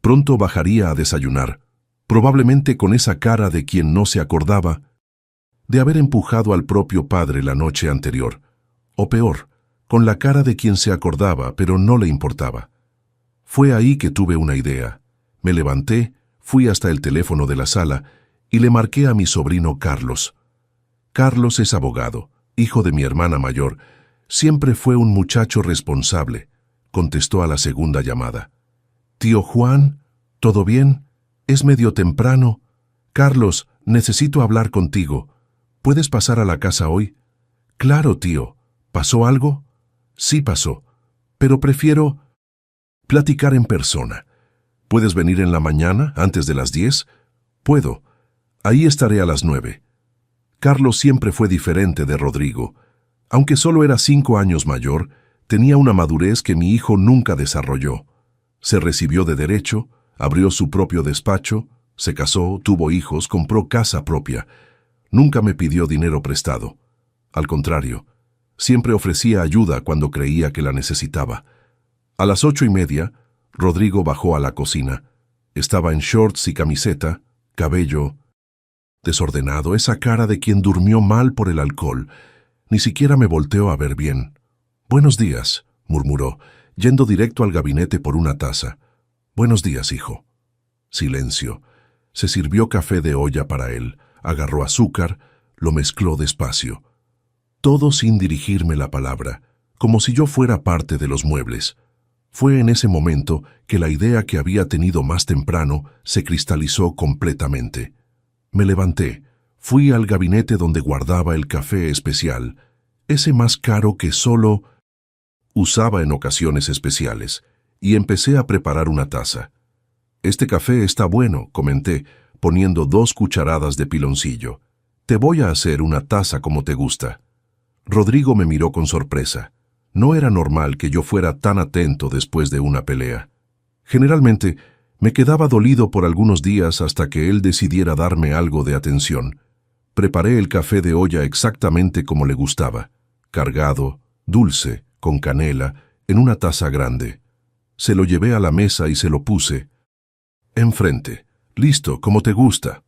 Pronto bajaría a desayunar, probablemente con esa cara de quien no se acordaba de haber empujado al propio padre la noche anterior, o peor, con la cara de quien se acordaba pero no le importaba. Fue ahí que tuve una idea. Me levanté, fui hasta el teléfono de la sala y le marqué a mi sobrino Carlos. Carlos es abogado, hijo de mi hermana mayor. Siempre fue un muchacho responsable, contestó a la segunda llamada. «Tío Juan, ¿todo bien? Es medio temprano. Carlos, necesito hablar contigo. ¿Puedes pasar a la casa hoy?» «Claro, tío. ¿Pasó algo?» «Sí pasó, pero prefiero platicar en persona. ¿Puedes venir en la mañana, antes de las 10? «Puedo. Ahí estaré a las 9. Carlos siempre fue diferente de Rodrigo. Aunque solo era 5 años mayor, tenía una madurez que mi hijo nunca desarrolló. Se recibió de Derecho, abrió su propio despacho, se casó, tuvo hijos, compró casa propia. Nunca me pidió dinero prestado. Al contrario, siempre ofrecía ayuda cuando creía que la necesitaba. A las 8:30, Rodrigo bajó a la cocina. Estaba en shorts y camiseta, cabello desordenado, esa cara de quien durmió mal por el alcohol. Ni siquiera me volteó a ver bien. «Buenos días», murmuró, yendo directo al gabinete por una taza. «Buenos días, hijo». Silencio. Se sirvió café de olla para él, agarró azúcar, lo mezcló despacio. Todo sin dirigirme la palabra, como si yo fuera parte de los muebles. Fue en ese momento que la idea que había tenido más temprano se cristalizó completamente. Me levanté, fui al gabinete donde guardaba el café especial, ese más caro que solo usaba en ocasiones especiales, y empecé a preparar una taza. «Este café está bueno», comenté, poniendo 2 cucharadas de piloncillo. «Te voy a hacer una taza como te gusta». Rodrigo me miró con sorpresa. No era normal que yo fuera tan atento después de una pelea. Generalmente, me quedaba dolido por algunos días hasta que él decidiera darme algo de atención. Preparé el café de olla exactamente como le gustaba, cargado, dulce, con canela, en una taza grande. Se lo llevé a la mesa y se lo puse enfrente. «Listo, como te gusta».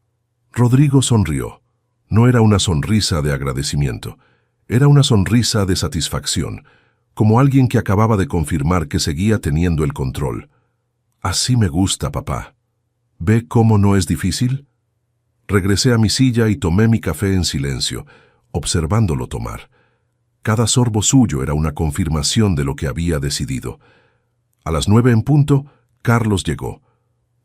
Rodrigo sonrió. No era una sonrisa de agradecimiento, era una sonrisa de satisfacción, como alguien que acababa de confirmar que seguía teniendo el control. «Así me gusta, papá. ¿Ve cómo no es difícil?» Regresé a mi silla y tomé mi café en silencio, observándolo tomar. Cada sorbo suyo era una confirmación de lo que había decidido. A las 9 en punto, Carlos llegó.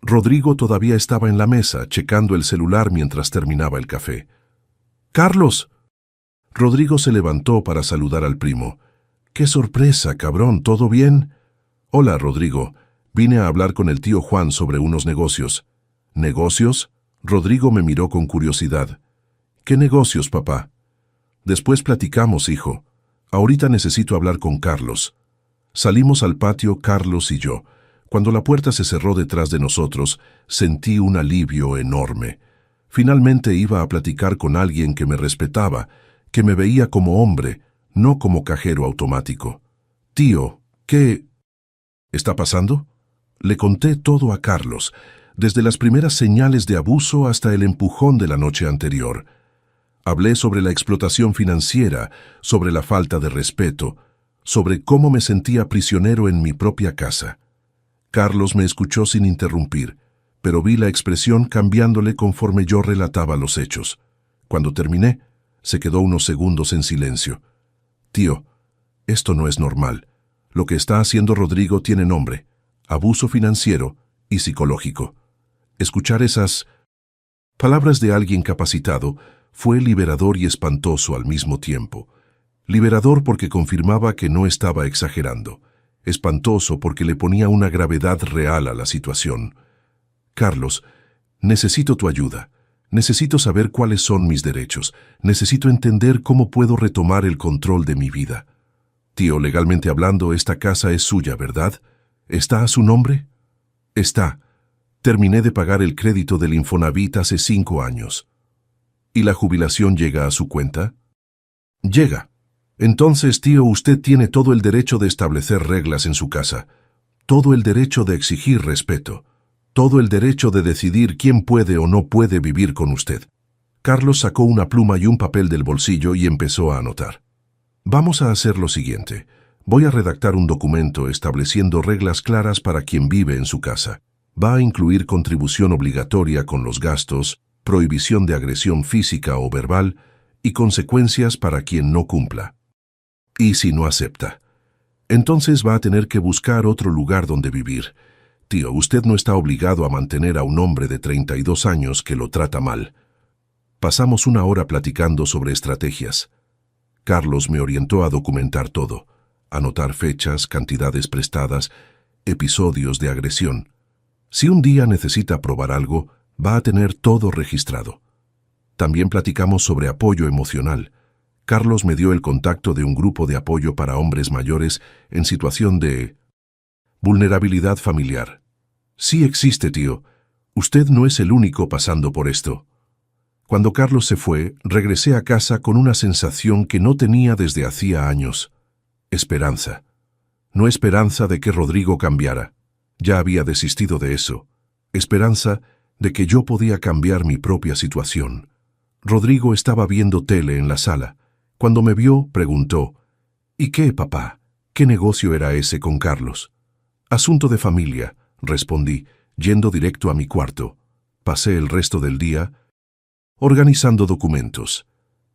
Rodrigo todavía estaba en la mesa, checando el celular mientras terminaba el café. «¡Carlos!». Rodrigo se levantó para saludar al primo. ¡Qué sorpresa, cabrón! ¿Todo bien? Hola, Rodrigo. Vine a hablar con el tío Juan sobre unos negocios. ¿Negocios? Rodrigo me miró con curiosidad. ¿Qué negocios, papá? Después platicamos, hijo. Ahorita necesito hablar con Carlos. Salimos al patio, Carlos y yo. Cuando la puerta se cerró detrás de nosotros, sentí un alivio enorme. Finalmente iba a platicar con alguien que me respetaba, que me veía como hombre, no como cajero automático. Tío, ¿qué está pasando? Le conté todo a Carlos, desde las primeras señales de abuso hasta el empujón de la noche anterior. Hablé sobre la explotación financiera, sobre la falta de respeto, sobre cómo me sentía prisionero en mi propia casa. Carlos me escuchó sin interrumpir, pero vi la expresión cambiándole conforme yo relataba los hechos. Cuando terminé, se quedó unos segundos en silencio. Tío, esto no es normal. Lo que está haciendo Rodrigo tiene nombre: abuso financiero y psicológico. Escuchar esas palabras de alguien capacitado fue liberador y espantoso al mismo tiempo. Liberador porque confirmaba que no estaba exagerando. Espantoso porque le ponía una gravedad real a la situación. Carlos, necesito tu ayuda. Necesito saber cuáles son mis derechos. Necesito entender cómo puedo retomar el control de mi vida. Tío, legalmente hablando, esta casa es suya, ¿verdad? ¿Está a su nombre? Está. Terminé de pagar el crédito del Infonavit hace 5 años. ¿Y la jubilación llega a su cuenta? Llega. Entonces, tío, usted tiene todo el derecho de establecer reglas en su casa, todo el derecho de exigir respeto, todo el derecho de decidir quién puede o no puede vivir con usted. Carlos sacó una pluma y un papel del bolsillo y empezó a anotar. Vamos a hacer lo siguiente. Voy a redactar un documento estableciendo reglas claras para quien vive en su casa. Va a incluir contribución obligatoria con los gastos, prohibición de agresión física o verbal y consecuencias para quien no cumpla. ¿Y si no acepta? Entonces va a tener que buscar otro lugar donde vivir. Tío, usted no está obligado a mantener a un hombre de 32 años que lo trata mal. Pasamos 1 hora platicando sobre estrategias. Carlos me orientó a documentar todo, anotar fechas, cantidades prestadas, episodios de agresión. Si un día necesita probar algo, va a tener todo registrado. También platicamos sobre apoyo emocional. Carlos me dio el contacto de un grupo de apoyo para hombres mayores en situación de vulnerabilidad familiar. Sí existe, tío. Usted no es el único pasando por esto. Cuando Carlos se fue, regresé a casa con una sensación que no tenía desde hacía años. Esperanza. No esperanza de que Rodrigo cambiara. Ya había desistido de eso. Esperanza de que yo podía cambiar mi propia situación. Rodrigo estaba viendo tele en la sala. Cuando me vio, preguntó: ¿Y qué, papá? ¿Qué negocio era ese con Carlos? Asunto de familia, respondí, yendo directo a mi cuarto. Pasé el resto del día organizando documentos,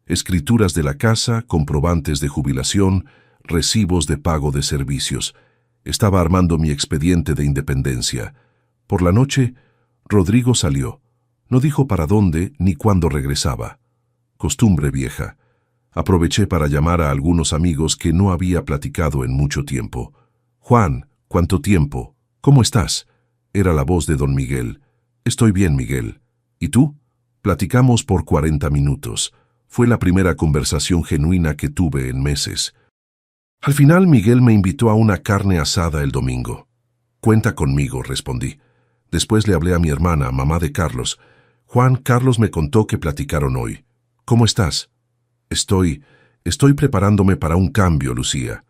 escrituras de la casa, comprobantes de jubilación, recibos de pago de servicios. Estaba armando mi expediente de independencia. Por la noche, Rodrigo salió. No dijo para dónde ni cuándo regresaba. Costumbre vieja. Aproveché para llamar a algunos amigos que no había platicado en mucho tiempo. Juan, ¿cuánto tiempo? ¿Cómo estás? Era la voz de don Miguel. Estoy bien, Miguel. ¿Y tú? Platicamos por 40 minutos. Fue la primera conversación genuina que tuve en meses. Al final, Miguel me invitó a una carne asada el domingo. Cuenta conmigo, respondí. Después le hablé a mi hermana, mamá de Carlos. Juan, Carlos me contó que platicaron hoy. ¿Cómo estás? Estoy preparándome para un cambio, Lucía.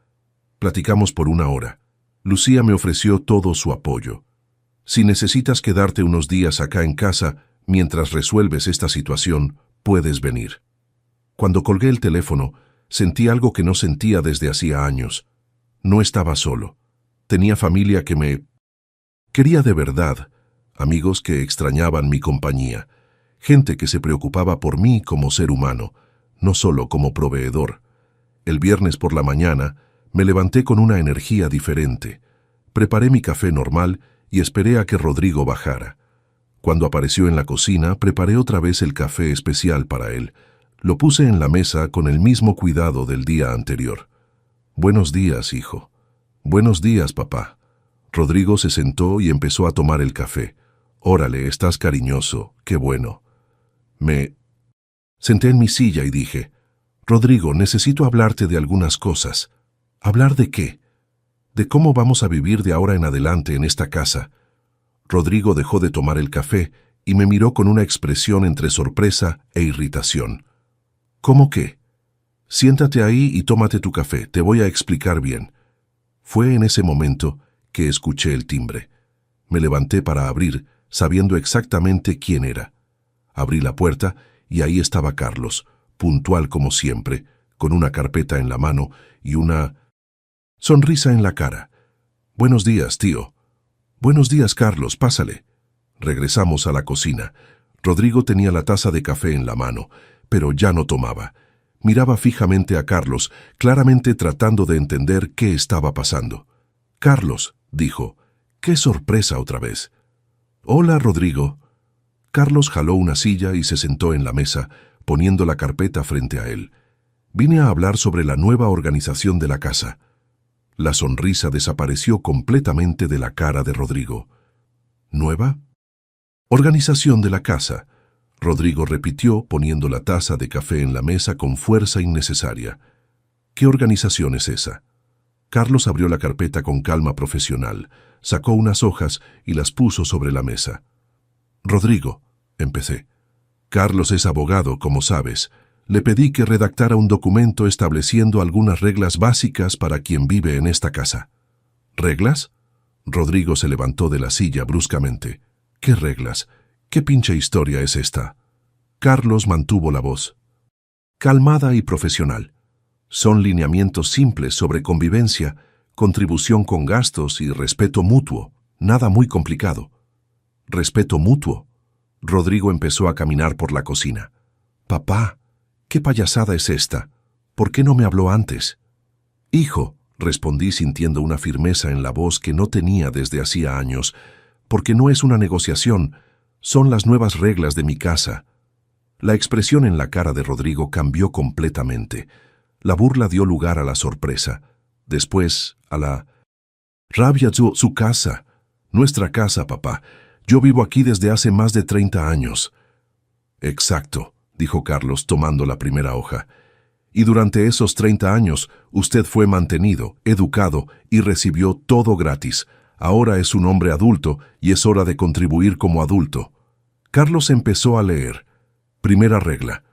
Platicamos por 1 hora. Lucía me ofreció todo su apoyo. Si necesitas quedarte unos días acá en casa mientras resuelves esta situación, puedes venir. Cuando colgué el teléfono, sentí algo que no sentía desde hacía años. No estaba solo. Tenía familia que me quería de verdad, amigos que extrañaban mi compañía, gente que se preocupaba por mí como ser humano, no solo como proveedor. El viernes por la mañana me levanté con una energía diferente. Preparé mi café normal y esperé a que Rodrigo bajara. Cuando apareció en la cocina, preparé otra vez el café especial para él. Lo puse en la mesa con el mismo cuidado del día anterior. Buenos días, hijo. Buenos días, papá. Rodrigo se sentó y empezó a tomar el café. Órale, estás cariñoso, qué bueno. Me senté en mi silla y dije, Rodrigo, necesito hablarte de algunas cosas. ¿Hablar de qué? De cómo vamos a vivir de ahora en adelante en esta casa. Rodrigo dejó de tomar el café y me miró con una expresión entre sorpresa e irritación. ¿Cómo qué? Siéntate ahí y tómate tu café, te voy a explicar bien. Fue en ese momento que escuché el timbre. Me levanté para abrir, sabiendo exactamente quién era. Abrí la puerta y ahí estaba Carlos, puntual como siempre, con una carpeta en la mano y una sonrisa en la cara. Buenos días, tío. Buenos días, Carlos, pásale. Regresamos a la cocina. Rodrigo tenía la taza de café en la mano, pero ya no tomaba. Miraba fijamente a Carlos, claramente tratando de entender qué estaba pasando. Carlos, dijo, ¡qué sorpresa otra vez! Hola, Rodrigo. Carlos jaló una silla y se sentó en la mesa, poniendo la carpeta frente a él. Vine a hablar sobre la nueva organización de la casa. La sonrisa desapareció completamente de la cara de Rodrigo. ¿Nueva? Organización de la casa. Rodrigo repitió, poniendo la taza de café en la mesa con fuerza innecesaria. ¿Qué organización es esa? Carlos abrió la carpeta con calma profesional, sacó unas hojas y las puso sobre la mesa. Rodrigo, empecé. Carlos es abogado, como sabes. Le pedí que redactara un documento estableciendo algunas reglas básicas para quien vive en esta casa. ¿Reglas? Rodrigo se levantó de la silla bruscamente. ¿Qué reglas? ¿Qué pinche historia es esta? Carlos mantuvo la voz. Calmada y profesional. Son lineamientos simples sobre convivencia, contribución con gastos y respeto mutuo. Nada muy complicado. ¿Respeto mutuo? Rodrigo empezó a caminar por la cocina. Papá, ¿qué payasada es esta? ¿Por qué no me habló antes? Hijo, respondí sintiendo una firmeza en la voz que no tenía desde hacía años, porque no es una negociación, son las nuevas reglas de mi casa. La expresión en la cara de Rodrigo cambió completamente. La burla dio lugar a la sorpresa, después a la rabia. Su casa, nuestra casa, papá. Yo vivo aquí desde hace más de 30 años. Exacto, dijo Carlos tomando la primera hoja. Y durante esos 30 años, usted fue mantenido, educado y recibió todo gratis. Ahora es un hombre adulto y es hora de contribuir como adulto. Carlos empezó a leer. Primera regla.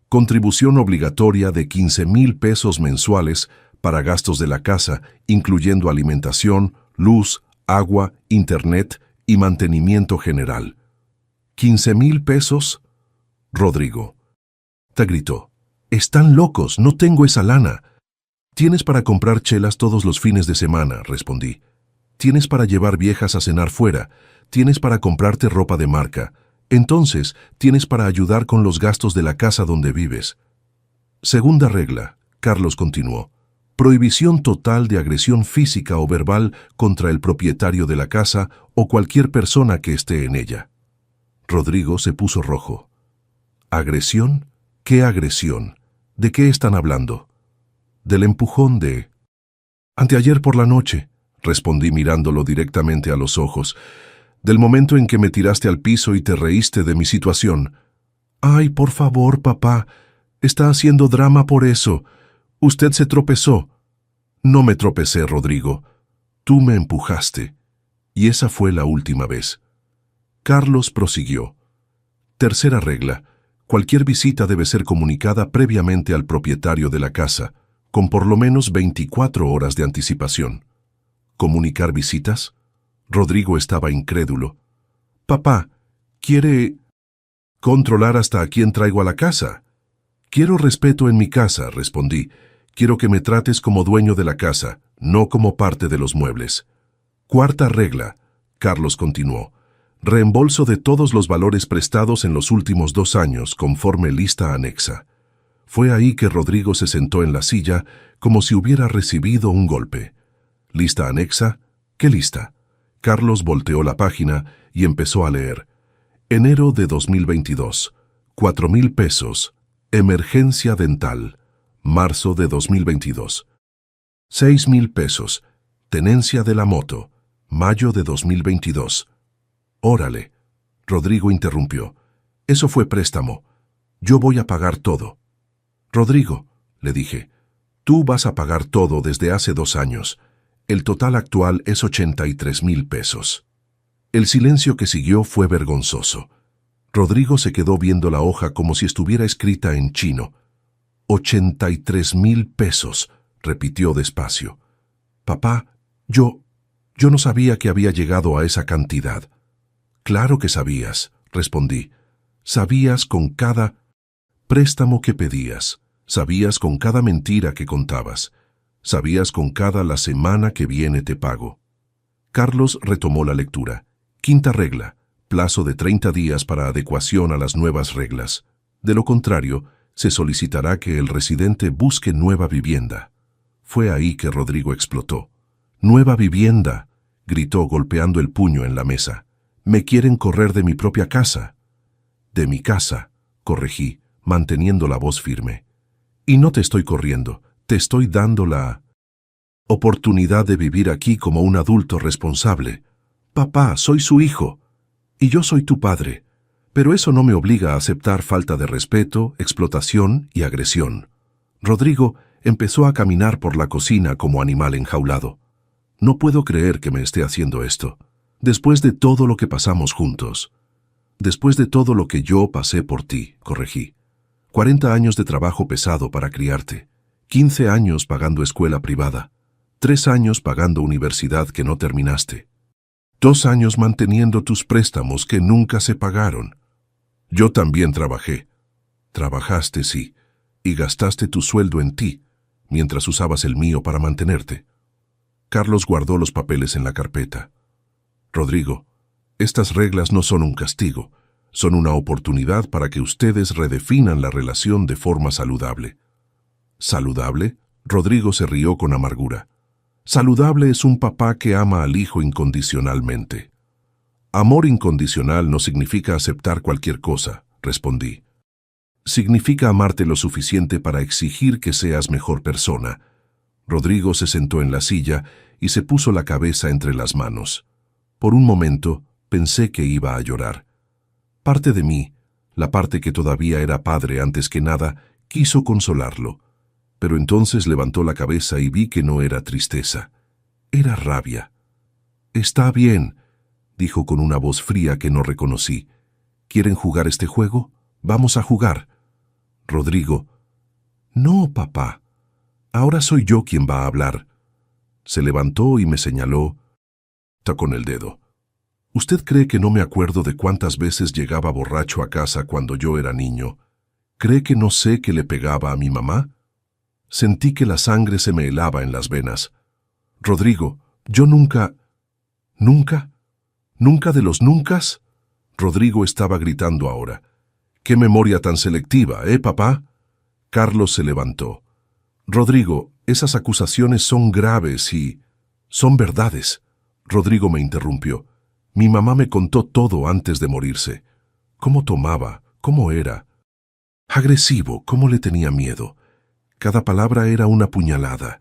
Contribución obligatoria de 15,000 pesos mensuales para gastos de la casa, incluyendo alimentación, luz, agua, internet y mantenimiento general. ¿15,000 pesos? Rodrigo. Te gritó. Están locos, no tengo esa lana. Tienes para comprar chelas todos los fines de semana, respondí. Tienes para llevar viejas a cenar fuera, tienes para comprarte ropa de marca. Entonces, tienes para ayudar con los gastos de la casa donde vives. Segunda regla, Carlos continuó. Prohibición total de agresión física o verbal contra el propietario de la casa o cualquier persona que esté en ella. Rodrigo se puso rojo. ¿Agresión? ¿Qué agresión? ¿De qué están hablando? Del empujón de... Anteayer por la noche, respondí mirándolo directamente a los ojos. Del momento en que me tiraste al piso y te reíste de mi situación. Ay, por favor, papá, está haciendo drama por eso. Usted se tropezó. No me tropecé, Rodrigo. Tú me empujaste. Y esa fue la última vez. Carlos prosiguió. Tercera regla. Cualquier visita debe ser comunicada previamente al propietario de la casa, con por lo menos 24 horas de anticipación. ¿Comunicar visitas? Rodrigo estaba incrédulo. Papá, ¿quiere controlar hasta a quién traigo a la casa? Quiero respeto en mi casa, respondí. Quiero que me trates como dueño de la casa, no como parte de los muebles. Cuarta regla, Carlos continuó. Reembolso de todos los valores prestados en los últimos 2 años, conforme lista anexa. Fue ahí que Rodrigo se sentó en la silla como si hubiera recibido un golpe. ¿Lista anexa? ¿Qué lista? Carlos volteó la página y empezó a leer. Enero de 2022. 4,000 pesos. Emergencia dental. Marzo de 2022. 6.000 pesos. Tenencia de la moto. Mayo de 2022. Órale. Rodrigo interrumpió. Eso fue préstamo. Yo voy a pagar todo. Rodrigo, le dije, tú vas a pagar todo desde hace 2 años. El total actual es 83.000 pesos. El silencio que siguió fue vergonzoso. Rodrigo se quedó viendo la hoja como si estuviera escrita en chino. 83.000 pesos, repitió despacio. Papá, yo no sabía que había llegado a esa cantidad. Claro que sabías, respondí. Sabías con cada préstamo que pedías. Sabías con cada mentira que contabas. Sabías con cada la semana que viene te pago. Carlos retomó la lectura. 5ª regla. Plazo de 30 días para adecuación a las nuevas reglas. De lo contrario, se solicitará que el residente busque nueva vivienda. Fue ahí que Rodrigo explotó. ¡Nueva vivienda!, gritó golpeando el puño en la mesa. «Me quieren correr de mi propia casa». «De mi casa», corregí, manteniendo la voz firme. «Y no te estoy corriendo, te estoy dando la oportunidad de vivir aquí como un adulto responsable. Papá, soy su hijo. Y yo soy tu padre. Pero eso no me obliga a aceptar falta de respeto, explotación y agresión». Rodrigo empezó a caminar por la cocina como animal enjaulado. «No puedo creer que me esté haciendo esto. Después de todo lo que pasamos juntos. Después de todo lo que yo pasé por ti», corregí. 40 años de trabajo pesado para criarte. 15 años pagando escuela privada. 3 años pagando universidad que no terminaste. 2 años manteniendo tus préstamos que nunca se pagaron. Yo también trabajé. Trabajaste, sí, y gastaste tu sueldo en ti, mientras usabas el mío para mantenerte. Carlos guardó los papeles en la carpeta. Rodrigo, estas reglas no son un castigo, son una oportunidad para que ustedes redefinan la relación de forma saludable. ¿Saludable? Rodrigo se rió con amargura. Saludable es un papá que ama al hijo incondicionalmente. Amor incondicional no significa aceptar cualquier cosa, respondí. Significa amarte lo suficiente para exigir que seas mejor persona. Rodrigo se sentó en la silla y se puso la cabeza entre las manos. Por un momento pensé que iba a llorar. Parte de mí, la parte que todavía era padre antes que nada, quiso consolarlo. Pero entonces levantó la cabeza y vi que no era tristeza. Era rabia. «Está bien», dijo con una voz fría que no reconocí. «¿Quieren jugar este juego? Vamos a jugar». Rodrigo: «No, papá. Ahora soy yo quien va a hablar». Se levantó y me señaló con el dedo. «¿Usted cree que no me acuerdo de cuántas veces llegaba borracho a casa cuando yo era niño? ¿Cree que no sé que le pegaba a mi mamá?» Sentí que la sangre se me helaba en las venas. «Rodrigo, yo nunca de los nuncas». Rodrigo estaba gritando ahora. «¡Qué memoria tan selectiva, papá!». Carlos se levantó. «Rodrigo, esas acusaciones son graves y son verdades». Rodrigo me interrumpió. «Mi mamá me contó todo antes de morirse. Cómo tomaba, cómo era. Agresivo, cómo le tenía miedo. Cada palabra era una puñalada.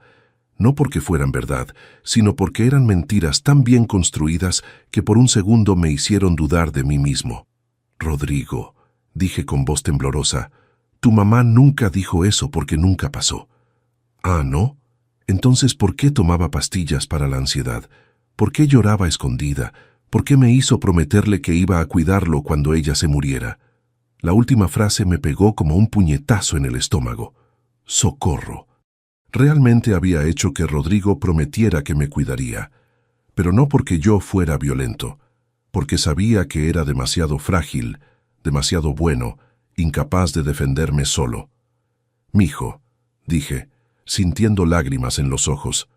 No porque fueran verdad, sino porque eran mentiras tan bien construidas que por un segundo me hicieron dudar de mí mismo». «Rodrigo», dije con voz temblorosa, «tu mamá nunca dijo eso porque nunca pasó». «Ah, ¿no? Entonces, ¿por qué tomaba pastillas para la ansiedad? ¿Por qué lloraba escondida? ¿Por qué me hizo prometerle que iba a cuidarlo cuando ella se muriera?» La última frase me pegó como un puñetazo en el estómago. Socorro. Realmente había hecho que Rodrigo prometiera que me cuidaría, pero no porque yo fuera violento, porque sabía que era demasiado frágil, demasiado bueno, incapaz de defenderme solo. «Mijo», dije, sintiendo lágrimas en los ojos,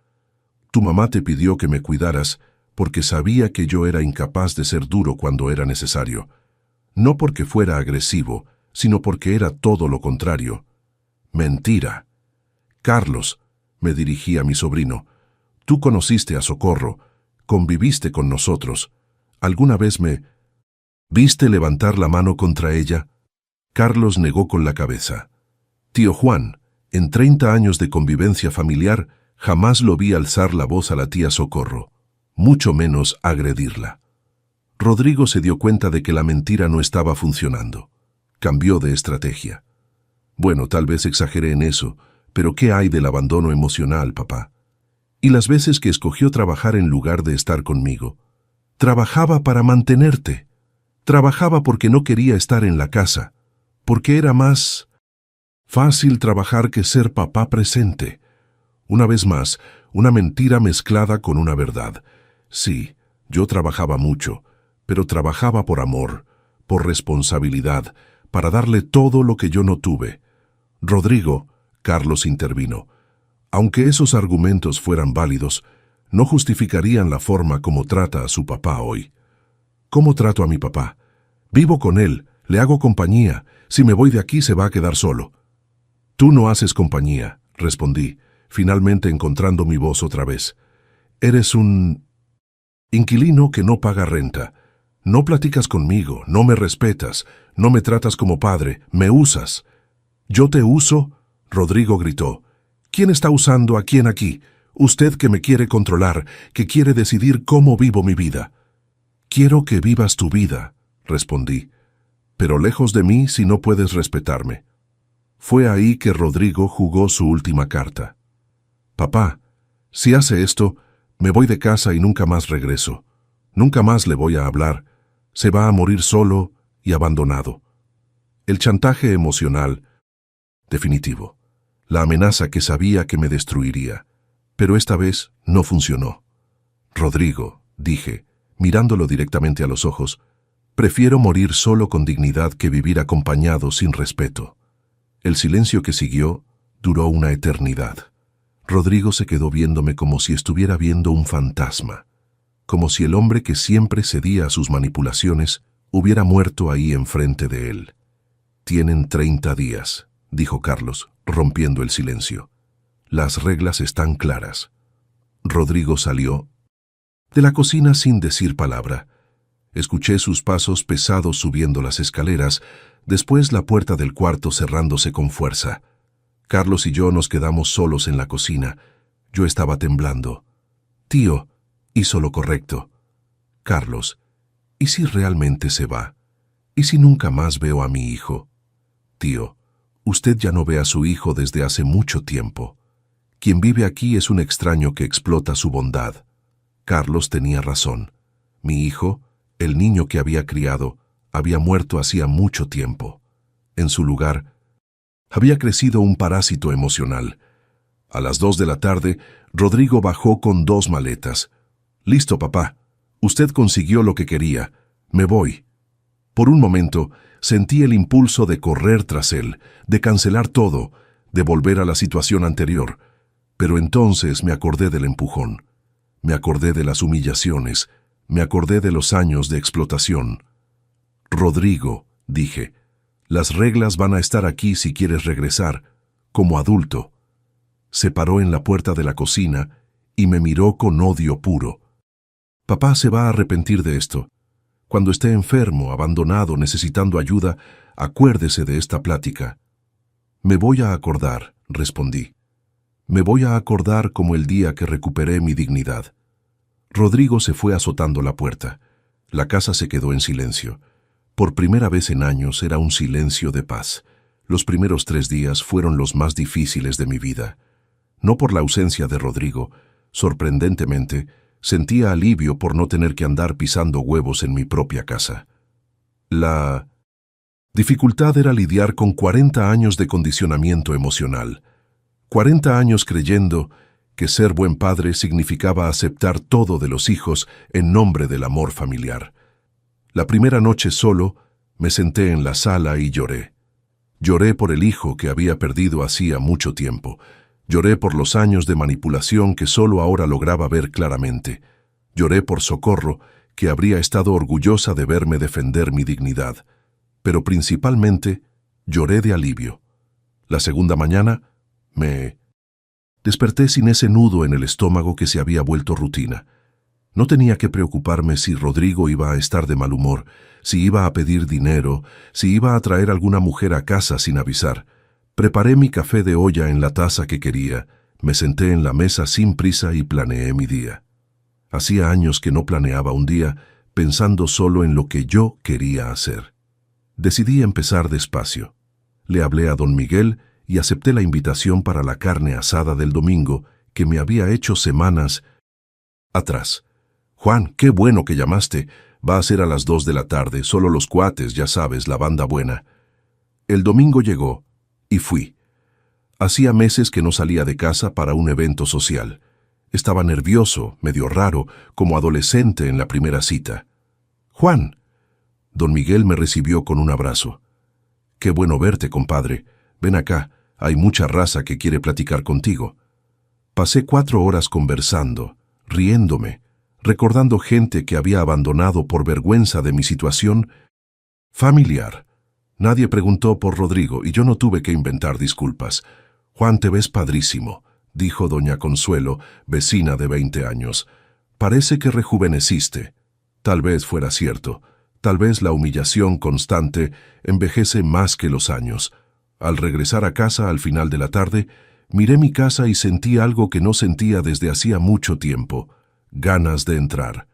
«tu mamá te pidió que me cuidaras porque sabía que yo era incapaz de ser duro cuando era necesario. No porque fuera agresivo, sino porque era todo lo contrario». «Mentira». «Carlos», me dirigí a mi sobrino, «tú conociste a Socorro, conviviste con nosotros. ¿Alguna vez me viste levantar la mano contra ella?» Carlos negó con la cabeza. «Tío Juan, en 30 años de convivencia familiar, Jamás lo vi alzar la voz a la tía Socorro, mucho menos agredirla. Rodrigo se dio cuenta de que la mentira no estaba funcionando. Cambió de estrategia. Bueno, tal vez exageré en eso, pero ¿qué hay del abandono emocional, papá? Y las veces que escogió trabajar en lugar de estar conmigo. Trabajaba para mantenerte. Trabajaba porque no quería estar en la casa, porque era más fácil trabajar que ser papá presente. Una vez más, una mentira mezclada con una verdad. Sí, yo trabajaba mucho, pero trabajaba por amor, por responsabilidad, para darle todo lo que yo no tuve. Rodrigo, Carlos intervino. Aunque esos argumentos fueran válidos, no justificarían la forma como trata a su papá hoy. ¿Cómo trato a mi papá? Vivo con él, le hago compañía. Si me voy de aquí se va a quedar solo. Tú no haces compañía, respondí, finalmente encontrando mi voz otra vez. Eres un inquilino que no paga renta. No platicas conmigo, no me respetas, no me tratas como padre, me usas. ¿Yo te uso? Rodrigo gritó. ¿Quién está usando a quién aquí? Usted que me quiere controlar, que quiere decidir cómo vivo mi vida. Quiero que vivas tu vida, respondí, pero lejos de mí si no puedes respetarme. Fue ahí que Rodrigo jugó su última carta. Papá, si hace esto, me voy de casa y nunca más regreso. Nunca más le voy a hablar. Se va a morir solo y abandonado. El chantaje emocional, definitivo. La amenaza que sabía que me destruiría. Pero esta vez no funcionó. Rodrigo, dije, mirándolo directamente a los ojos, prefiero morir solo con dignidad que vivir acompañado sin respeto. El silencio que siguió duró una eternidad. Rodrigo se quedó viéndome como si estuviera viendo un fantasma, como si el hombre que siempre cedía a sus manipulaciones hubiera muerto ahí enfrente de él. Tienen 30 días, dijo Carlos, rompiendo el silencio. Las reglas están claras. Rodrigo salió de la cocina sin decir palabra. Escuché sus pasos pesados subiendo las escaleras, después la puerta del cuarto cerrándose con fuerza. Carlos y yo nos quedamos solos en la cocina. Yo estaba temblando. Tío, hizo lo correcto. Carlos, ¿y si realmente se va? ¿Y si nunca más veo a mi hijo? Tío, usted ya no ve a su hijo desde hace mucho tiempo. Quien vive aquí es un extraño que explota su bondad. Carlos tenía razón. Mi hijo, el niño que había criado, había muerto hacía mucho tiempo. En su lugar, había crecido un parásito emocional. A las 2 de la tarde, Rodrigo bajó con 2 maletas. «Listo, papá. Usted consiguió lo que quería. Me voy». Por un momento, sentí el impulso de correr tras él, de cancelar todo, de volver a la situación anterior. Pero entonces me acordé del empujón. Me acordé de las humillaciones. Me acordé de los años de explotación. «Rodrigo», dije, «las reglas van a estar aquí si quieres regresar, como adulto». Se paró en la puerta de la cocina y me miró con odio puro. «Papá se va a arrepentir de esto. Cuando esté enfermo, abandonado, necesitando ayuda, acuérdese de esta plática». «Me voy a acordar», respondí. «Me voy a acordar como el día que recuperé mi dignidad». Rodrigo se fue azotando la puerta. La casa se quedó en silencio. Por primera vez en años era un silencio de paz. Los primeros 3 días fueron los más difíciles de mi vida. No por la ausencia de Rodrigo. Sorprendentemente, sentía alivio por no tener que andar pisando huevos en mi propia casa. La dificultad era lidiar con 40 años de condicionamiento emocional. 40 años creyendo que ser buen padre significaba aceptar todo de los hijos en nombre del amor familiar. La primera noche solo, me senté en la sala y lloré. Lloré por el hijo que había perdido hacía mucho tiempo. Lloré por los años de manipulación que solo ahora lograba ver claramente. Lloré por Socorro, que habría estado orgullosa de verme defender mi dignidad. Pero principalmente, lloré de alivio. La segunda mañana, me desperté sin ese nudo en el estómago que se había vuelto rutina. No tenía que preocuparme si Rodrigo iba a estar de mal humor, si iba a pedir dinero, si iba a traer alguna mujer a casa sin avisar. Preparé mi café de olla en la taza que quería, Me senté en la mesa sin prisa y planeé mi día. Hacía años que no planeaba un día pensando solo en lo que yo quería hacer. Decidí empezar despacio. Le hablé a don Miguel y acepté la invitación para la carne asada del domingo que me había hecho semanas atrás. Juan, qué bueno que llamaste. Va a ser a las 2 de la tarde, solo los cuates, ya sabes, la banda buena. El domingo llegó y fui. Hacía meses que no salía de casa para un evento social. Estaba nervioso, medio raro, como adolescente en la primera cita. Juan. Don Miguel me recibió con un abrazo. Qué bueno verte, compadre. Ven acá, hay mucha raza que quiere platicar contigo. Pasé 4 horas conversando, riéndome, recordando gente que había abandonado por vergüenza de mi situación familiar. Nadie preguntó por Rodrigo y yo no tuve que inventar disculpas. Juan, te ves padrísimo, dijo doña Consuelo, vecina de 20 años. Parece que rejuveneciste. Tal vez fuera cierto. Tal vez la humillación constante envejece más que los años. Al regresar a casa al final de la tarde, miré mi casa y sentí algo que no sentía desde hacía mucho tiempo. Ganas de entrar.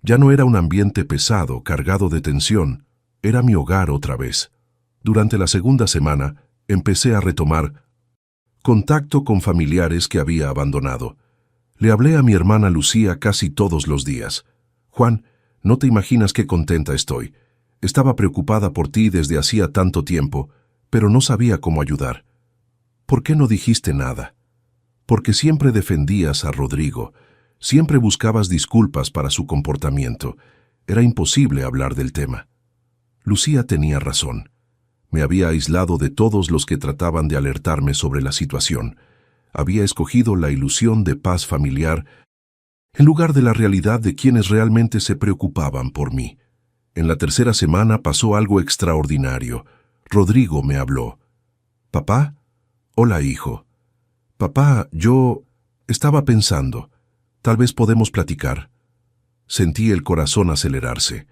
Ya no era un ambiente pesado, cargado de tensión. Era mi hogar otra vez. Durante la segunda semana, empecé a retomar contacto con familiares que había abandonado. Le hablé a mi hermana Lucía casi todos los días. Juan, no te imaginas qué contenta estoy. Estaba preocupada por ti desde hacía tanto tiempo, pero no sabía cómo ayudar. ¿Por qué no dijiste nada? Porque siempre defendías a Rodrigo. Siempre buscabas disculpas para su comportamiento. Era imposible hablar del tema. Lucía tenía razón. Me había aislado de todos los que trataban de alertarme sobre la situación. Había escogido la ilusión de paz familiar en lugar de la realidad de quienes realmente se preocupaban por mí. En la tercera semana pasó algo extraordinario. Rodrigo me habló. «¿Papá? Hola, hijo. Papá, yo estaba pensando. Tal vez podemos platicar». Sentí el corazón acelerarse.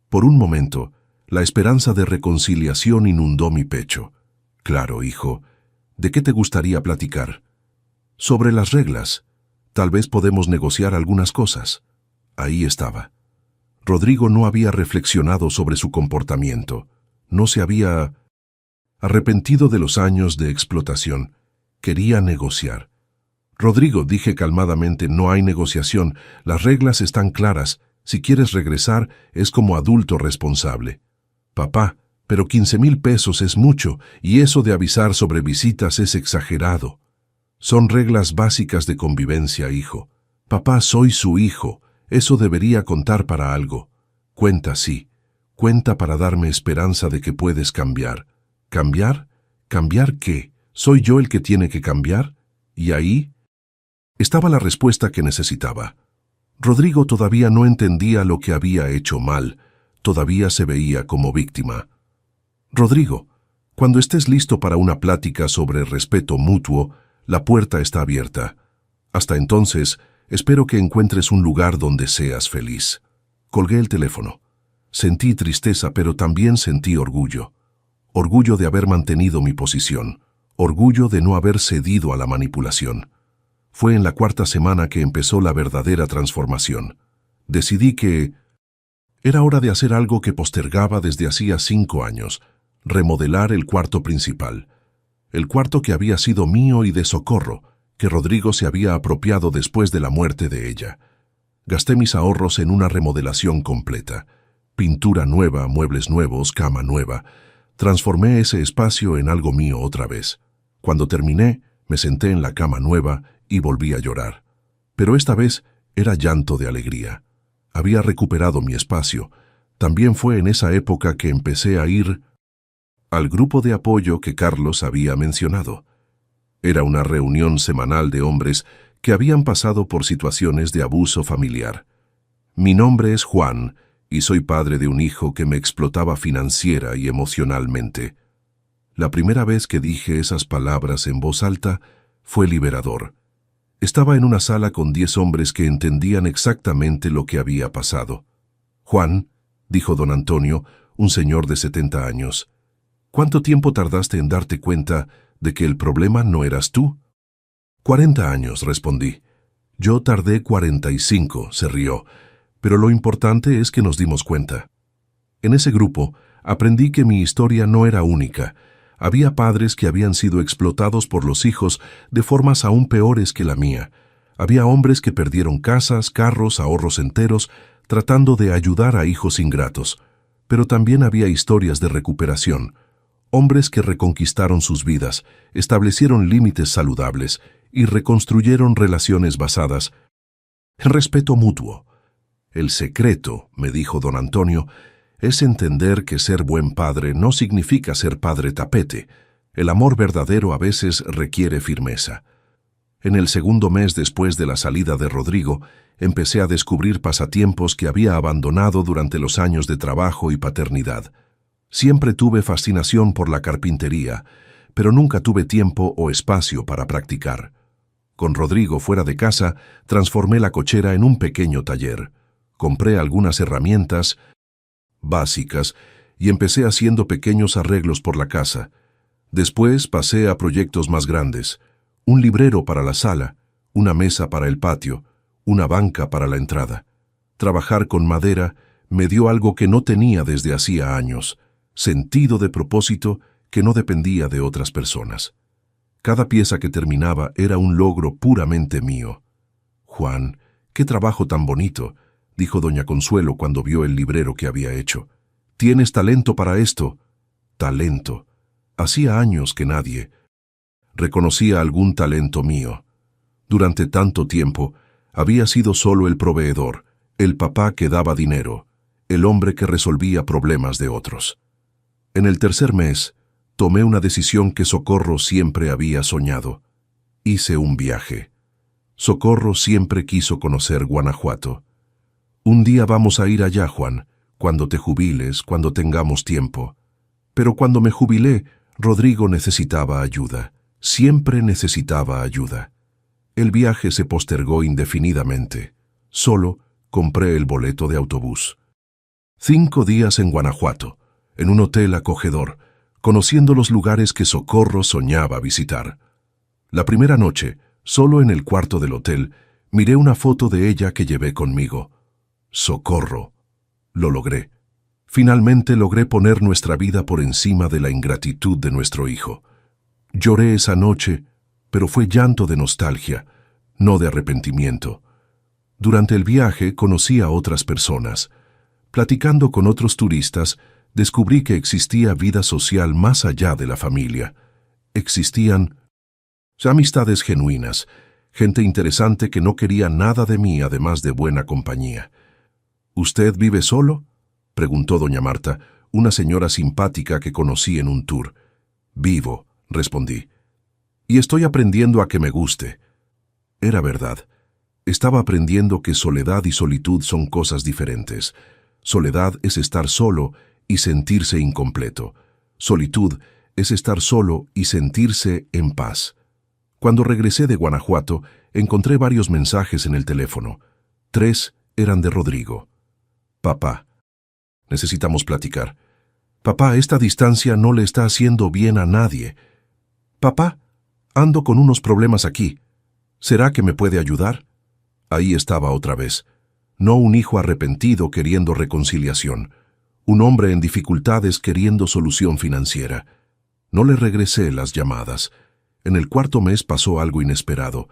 Por un momento, la esperanza de reconciliación inundó mi pecho. «Claro, hijo. ¿De qué te gustaría platicar?» «Sobre las reglas. Tal vez podemos negociar algunas cosas». Ahí estaba. Rodrigo no había reflexionado sobre su comportamiento. No se había arrepentido de los años de explotación. Quería negociar. «Rodrigo», dije calmadamente, «no hay negociación. Las reglas están claras. Si quieres regresar, es como adulto responsable». «Papá, pero 15,000 pesos es mucho, y eso de avisar sobre visitas es exagerado». «Son reglas básicas de convivencia, hijo. Papá, soy su hijo. Eso debería contar para algo. Cuenta, sí. Cuenta para darme esperanza de que puedes cambiar». «¿Cambiar? ¿Cambiar qué? ¿Soy yo el que tiene que cambiar?» Y ahí estaba la respuesta que necesitaba. Rodrigo todavía no entendía lo que había hecho mal. Todavía se veía como víctima. «Rodrigo, cuando estés listo para una plática sobre respeto mutuo, la puerta está abierta. Hasta entonces, espero que encuentres un lugar donde seas feliz». Colgué el teléfono. Sentí tristeza, pero también sentí orgullo. Orgullo de haber mantenido mi posición. Orgullo de no haber cedido a la manipulación. Fue en la 4ª semana que empezó la verdadera transformación. Decidí que era hora de hacer algo que postergaba desde hacía 5 años, remodelar el cuarto principal. El cuarto que había sido mío y de Socorro, que Rodrigo se había apropiado después de la muerte de ella. Gasté mis ahorros en una remodelación completa. Pintura nueva, muebles nuevos, cama nueva. Transformé ese espacio en algo mío otra vez. Cuando terminé, me senté en la cama nueva y volví a llorar. Pero esta vez era llanto de alegría. Había recuperado mi espacio. También fue en esa época que empecé a ir al grupo de apoyo que Carlos había mencionado. Era una reunión semanal de hombres que habían pasado por situaciones de abuso familiar. Mi nombre es Juan y soy padre de un hijo que me explotaba financiera y emocionalmente. La primera vez que dije esas palabras en voz alta fue liberador. Estaba en una sala con 10 hombres que entendían exactamente lo que había pasado. «Juan», dijo don Antonio, un señor de 70 años, «¿cuánto tiempo tardaste en darte cuenta de que el problema no eras tú?» 40 años, respondí. Yo tardé 45, se rió, pero lo importante es que nos dimos cuenta. En ese grupo, aprendí que mi historia no era única. Había padres que habían sido explotados por los hijos de formas aún peores que la mía. Había hombres que perdieron casas, carros, ahorros enteros, tratando de ayudar a hijos ingratos. Pero también había historias de recuperación. Hombres que reconquistaron sus vidas, establecieron límites saludables y reconstruyeron relaciones basadas en respeto mutuo. El secreto, me dijo don Antonio, es entender que ser buen padre no significa ser padre tapete. El amor verdadero a veces requiere firmeza. En el segundo mes después de la salida de Rodrigo, empecé a descubrir pasatiempos que había abandonado durante los años de trabajo y paternidad. Siempre tuve fascinación por la carpintería, pero nunca tuve tiempo o espacio para practicar. Con Rodrigo fuera de casa, transformé la cochera en un pequeño taller. Compré algunas herramientas básicas y empecé haciendo pequeños arreglos por la casa. Después pasé a proyectos más grandes: un librero para la sala, una mesa para el patio, una banca para la entrada. Trabajar con madera me dio algo que no tenía desde hacía años: sentido de propósito que no dependía de otras personas. Cada pieza que terminaba era un logro puramente mío. «Juan, qué trabajo tan bonito», dijo doña Consuelo cuando vio el librero que había hecho. «Tienes talento para esto». Talento. Hacía años que nadie reconocía algún talento mío. Durante tanto tiempo había sido solo el proveedor, el papá que daba dinero, el hombre que resolvía problemas de otros. En el tercer mes, tomé una decisión que Socorro siempre había soñado. Hice un viaje. Socorro siempre quiso conocer Guanajuato. «Un día vamos a ir allá, Juan, cuando te jubiles, cuando tengamos tiempo». Pero cuando me jubilé, Rodrigo necesitaba ayuda. Siempre necesitaba ayuda. El viaje se postergó indefinidamente. Solo compré el boleto de autobús. 5 días en Guanajuato, en un hotel acogedor, conociendo los lugares que Socorro soñaba visitar. La primera noche, solo en el cuarto del hotel, miré una foto de ella que llevé conmigo. Socorro. Lo logré. Finalmente logré poner nuestra vida por encima de la ingratitud de nuestro hijo. Lloré esa noche, pero fue llanto de nostalgia, no de arrepentimiento. Durante el viaje conocí a otras personas. Platicando con otros turistas, descubrí que existía vida social más allá de la familia. Existían amistades genuinas, gente interesante que no quería nada de mí además de buena compañía. «¿Usted vive solo?», preguntó doña Marta, una señora simpática que conocí en un tour. «Vivo», respondí. «Y estoy aprendiendo a que me guste». Era verdad. Estaba aprendiendo que soledad y solitud son cosas diferentes. Soledad es estar solo y sentirse incompleto. Solitud es estar solo y sentirse en paz. Cuando regresé de Guanajuato, encontré varios mensajes en el teléfono. 3 eran de Rodrigo. «Papá, necesitamos platicar. Papá, esta distancia no le está haciendo bien a nadie. Papá, ando con unos problemas aquí. ¿Será que me puede ayudar?». Ahí estaba otra vez. No un hijo arrepentido queriendo reconciliación. Un hombre en dificultades queriendo solución financiera. No le regresé las llamadas. En el cuarto mes pasó algo inesperado.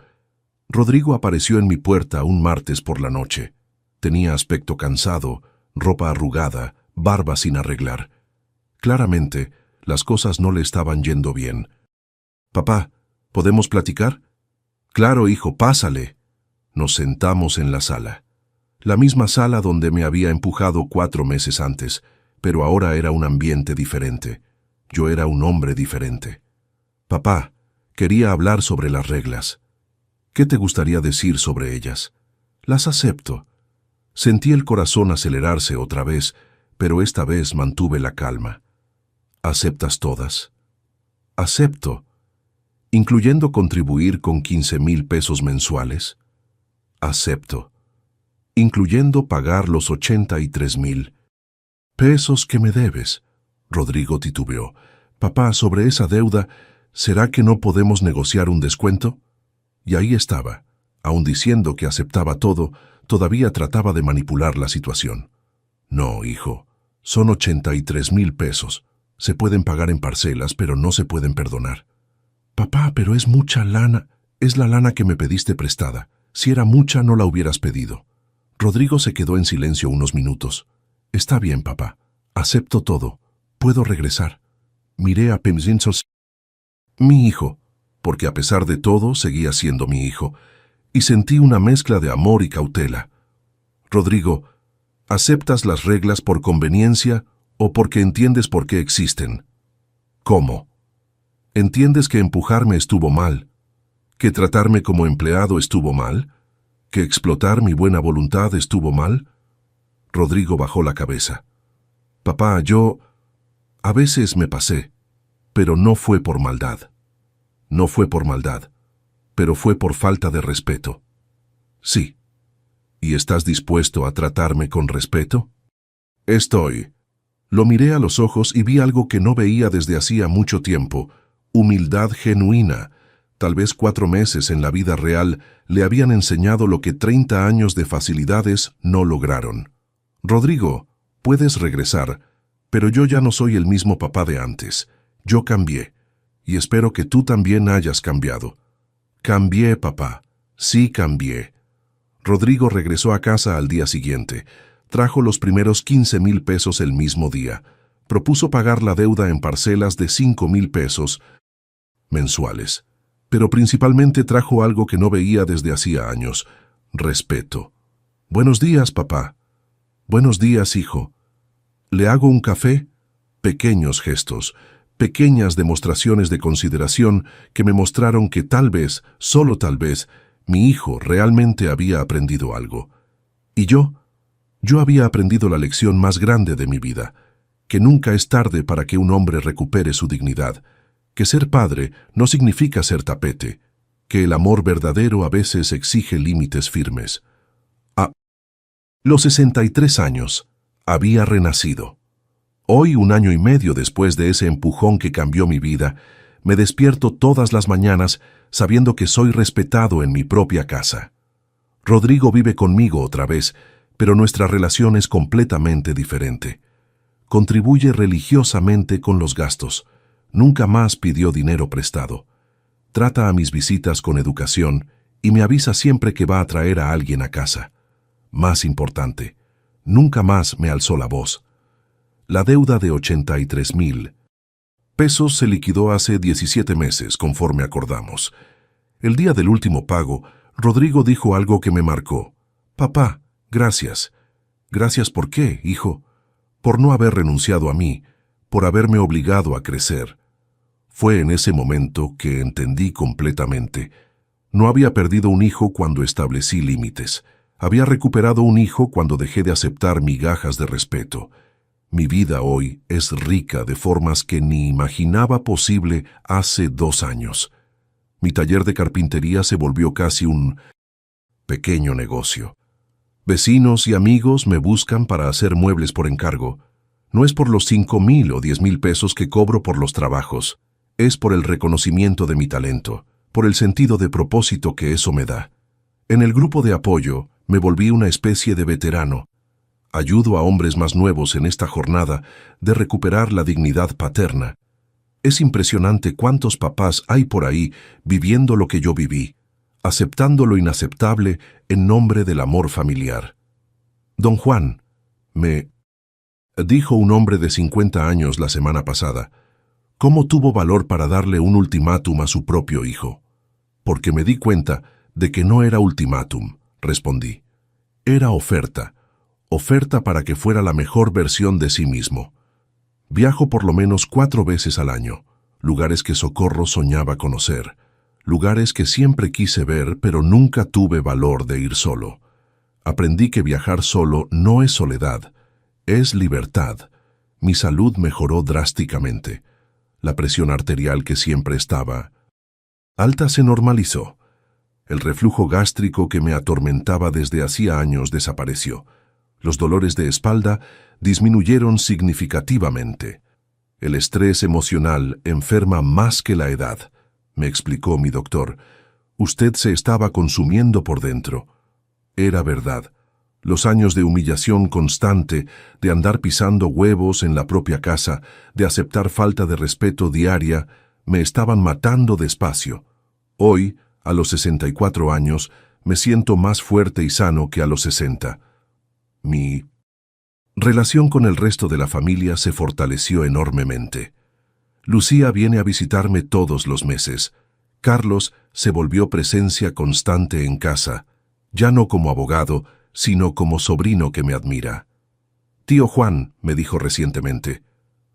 Rodrigo apareció en mi puerta un martes por la noche. Tenía aspecto cansado, ropa arrugada, barba sin arreglar. Claramente, las cosas no le estaban yendo bien. «Papá, ¿podemos platicar?». «Claro, hijo, pásale». Nos sentamos en la sala. La misma sala donde me había empujado 4 meses antes, pero ahora era un ambiente diferente. Yo era un hombre diferente. «Papá, quería hablar sobre las reglas». «¿Qué te gustaría decir sobre ellas?». «Las acepto». Sentí el corazón acelerarse otra vez, pero esta vez mantuve la calma. «¿Aceptas todas?». «Acepto». «¿Incluyendo contribuir con 15,000 pesos mensuales?». «Acepto». «¿Incluyendo pagar los 83,000 pesos que me debes?». Rodrigo titubeó. «Papá, sobre esa deuda, ¿será que no podemos negociar un descuento?». Y ahí estaba, aun diciendo que aceptaba todo, todavía trataba de manipular la situación. No, hijo, son 83,000 pesos. Se pueden pagar en parcelas, pero no se pueden perdonar. Papá, pero es mucha lana. Es la lana que me pediste prestada. Si era mucha, no la hubieras pedido. Rodrigo se quedó en silencio unos minutos. Está bien, papá. Acepto todo. Puedo regresar. Miré a Pemzinsos, mi hijo, porque a pesar de todo seguía siendo mi hijo, y sentí una mezcla de amor y cautela. Rodrigo, ¿aceptas las reglas por conveniencia o porque entiendes por qué existen? ¿Cómo? ¿Entiendes que empujarme estuvo mal? ¿Que tratarme como empleado estuvo mal? ¿Que explotar mi buena voluntad estuvo mal? Rodrigo bajó la cabeza. Papá, yo... a veces me pasé, pero no fue por maldad. No fue por maldad, pero fue por falta de respeto. Sí. ¿Y estás dispuesto a tratarme con respeto? Estoy. Lo miré a los ojos y vi algo que no veía desde hacía mucho tiempo. Humildad genuina. Tal vez 4 meses en la vida real le habían enseñado lo que 30 años de facilidades no lograron. Rodrigo, puedes regresar, pero yo ya no soy el mismo papá de antes. Yo cambié, y espero que tú también hayas cambiado. Cambié, papá. Sí, cambié. Rodrigo regresó a casa al día siguiente. Trajo los primeros 15,000 pesos el mismo día. Propuso pagar la deuda en parcelas de 5,000 pesos mensuales. Pero principalmente trajo algo que no veía desde hacía años: respeto. Buenos días, papá. Buenos días, hijo. ¿Le hago un café? Pequeños gestos, pequeñas demostraciones de consideración que me mostraron que tal vez, solo tal vez, mi hijo realmente había aprendido algo. Y yo había aprendido la lección más grande de mi vida, que nunca es tarde para que un hombre recupere su dignidad, que ser padre no significa ser tapete, que el amor verdadero a veces exige límites firmes. A los 63 años, había renacido. Hoy, 1 año y medio después de ese empujón que cambió mi vida, me despierto todas las mañanas sabiendo que soy respetado en mi propia casa. Rodrigo vive conmigo otra vez, pero nuestra relación es completamente diferente. Contribuye religiosamente con los gastos. Nunca más pidió dinero prestado. Trata a mis visitas con educación y me avisa siempre que va a traer a alguien a casa. Más importante, nunca más me alzó la voz. La deuda de 83,000 pesos se liquidó hace 17 meses, conforme acordamos. El día del último pago, Rodrigo dijo algo que me marcó. Papá, gracias. ¿Gracias por qué, hijo? Por no haber renunciado a mí, por haberme obligado a crecer. Fue en ese momento que entendí completamente. No había perdido un hijo cuando establecí límites. Había recuperado un hijo cuando dejé de aceptar migajas de respeto. Mi vida hoy es rica de formas que ni imaginaba posible hace 2 años. Mi taller de carpintería se volvió casi un pequeño negocio. Vecinos y amigos me buscan para hacer muebles por encargo. No es por los 5,000 o 10,000 pesos que cobro por los trabajos. Es por el reconocimiento de mi talento, por el sentido de propósito que eso me da. En el grupo de apoyo me volví una especie de veterano. Ayudo a hombres más nuevos en esta jornada de recuperar la dignidad paterna. Es impresionante cuántos papás hay por ahí viviendo lo que yo viví, aceptando lo inaceptable en nombre del amor familiar. Don Juan, me dijo un hombre de 50 años la semana pasada, ¿cómo tuvo valor para darle un ultimátum a su propio hijo? Porque me di cuenta de que no era ultimátum, respondí. Era oferta. Oferta para que fuera la mejor versión de sí mismo. Viajo por lo menos 4 veces al año, lugares que Socorro soñaba conocer, lugares que siempre quise ver pero nunca tuve valor de ir solo. Aprendí que viajar solo no es soledad, es libertad. Mi salud mejoró drásticamente. La presión arterial que siempre estaba alta se normalizó. El reflujo gástrico que me atormentaba desde hacía años desapareció. Los dolores de espalda disminuyeron significativamente. El estrés emocional enferma más que la edad, me explicó mi doctor. Usted se estaba consumiendo por dentro. Era verdad. Los años de humillación constante, de andar pisando huevos en la propia casa, de aceptar falta de respeto diaria, me estaban matando despacio. Hoy, a los 64 años, me siento más fuerte y sano que a los 60. Mi relación con el resto de la familia se fortaleció enormemente. Lucía viene a visitarme todos los meses. Carlos se volvió presencia constante en casa, ya no como abogado, sino como sobrino que me admira. Tío Juan, me dijo recientemente,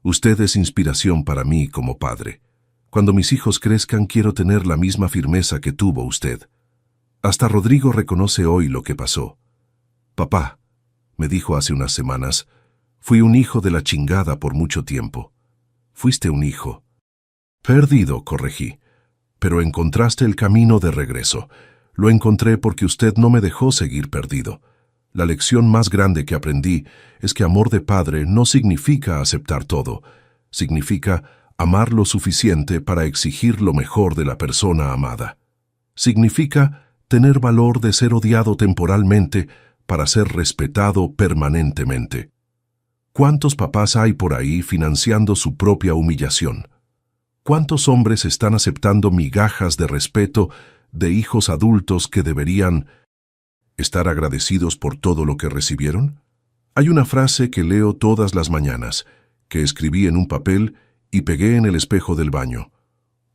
usted es inspiración para mí como padre. Cuando mis hijos crezcan quiero tener la misma firmeza que tuvo usted. Hasta Rodrigo reconoce hoy lo que pasó. Papá, me dijo hace unas semanas, fui un hijo de la chingada por mucho tiempo. Fuiste un hijo. Perdido, corregí. Pero encontraste el camino de regreso. Lo encontré porque usted no me dejó seguir perdido. La lección más grande que aprendí es que amor de padre no significa aceptar todo. Significa amar lo suficiente para exigir lo mejor de la persona amada. Significa tener valor de ser odiado temporalmente para ser respetado permanentemente. ¿Cuántos papás hay por ahí financiando su propia humillación? ¿Cuántos hombres están aceptando migajas de respeto de hijos adultos que deberían estar agradecidos por todo lo que recibieron? Hay una frase que leo todas las mañanas, que escribí en un papel y pegué en el espejo del baño.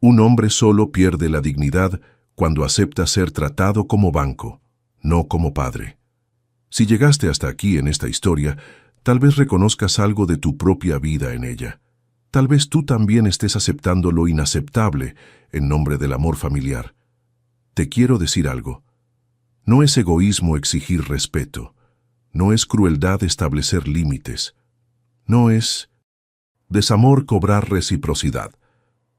Un hombre solo pierde la dignidad cuando acepta ser tratado como banco, no como padre. Si llegaste hasta aquí en esta historia, tal vez reconozcas algo de tu propia vida en ella. Tal vez tú también estés aceptando lo inaceptable en nombre del amor familiar. Te quiero decir algo. No es egoísmo exigir respeto. No es crueldad establecer límites. No es desamor cobrar reciprocidad.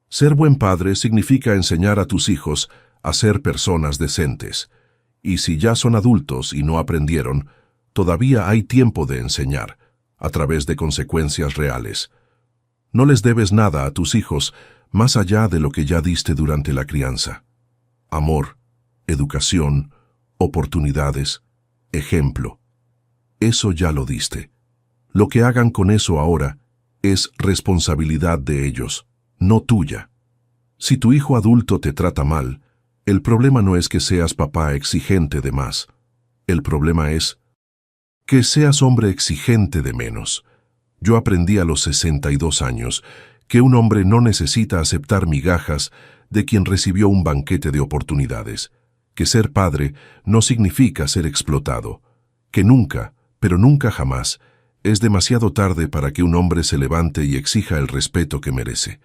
Ser buen padre significa enseñar a tus hijos a ser personas decentes. Y si ya son adultos y no aprendieron, todavía hay tiempo de enseñar, a través de consecuencias reales. No les debes nada a tus hijos más allá de lo que ya diste durante la crianza. Amor, educación, oportunidades, ejemplo. Eso ya lo diste. Lo que hagan con eso ahora es responsabilidad de ellos, no tuya. Si tu hijo adulto te trata mal, el problema no es que seas papá exigente de más. El problema es que seas hombre exigente de menos. Yo aprendí a los 62 años que un hombre no necesita aceptar migajas de quien recibió un banquete de oportunidades, que ser padre no significa ser explotado, que nunca, pero nunca jamás, es demasiado tarde para que un hombre se levante y exija el respeto que merece.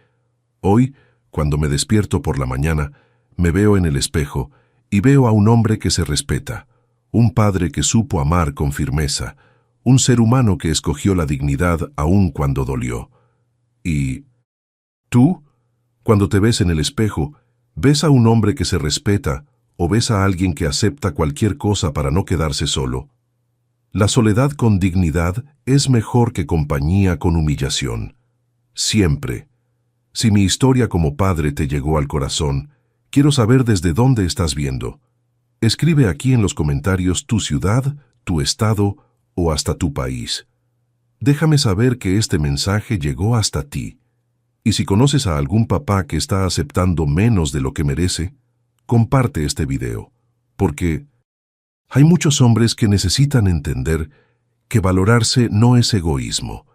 Hoy, cuando me despierto por la mañana, me veo en el espejo y veo a un hombre que se respeta, un padre que supo amar con firmeza, un ser humano que escogió la dignidad aun cuando dolió. Y tú, cuando te ves en el espejo, ¿ves a un hombre que se respeta o ves a alguien que acepta cualquier cosa para no quedarse solo? La soledad con dignidad es mejor que compañía con humillación. Siempre. Si mi historia como padre te llegó al corazón, quiero saber desde dónde estás viendo. Escribe aquí en los comentarios tu ciudad, tu estado o hasta tu país. Déjame saber que este mensaje llegó hasta ti. Y si conoces a algún papá que está aceptando menos de lo que merece, comparte este video, porque hay muchos hombres que necesitan entender que valorarse no es egoísmo,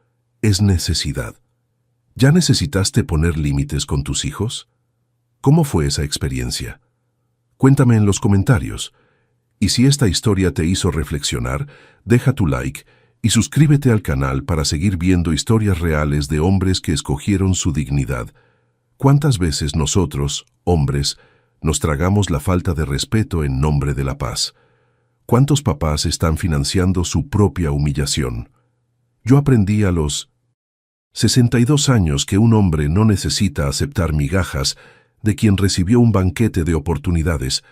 es necesidad. ¿Ya necesitaste poner límites con tus hijos? ¿Cómo fue esa experiencia? Cuéntame en los comentarios. Y si esta historia te hizo reflexionar, deja tu like y suscríbete al canal para seguir viendo historias reales de hombres que escogieron su dignidad. ¿Cuántas veces nosotros, hombres, nos tragamos la falta de respeto en nombre de la paz? ¿Cuántos papás están financiando su propia humillación? Yo aprendí a los 62 años que un hombre no necesita aceptar migajas de quien recibió un banquete de oportunidades,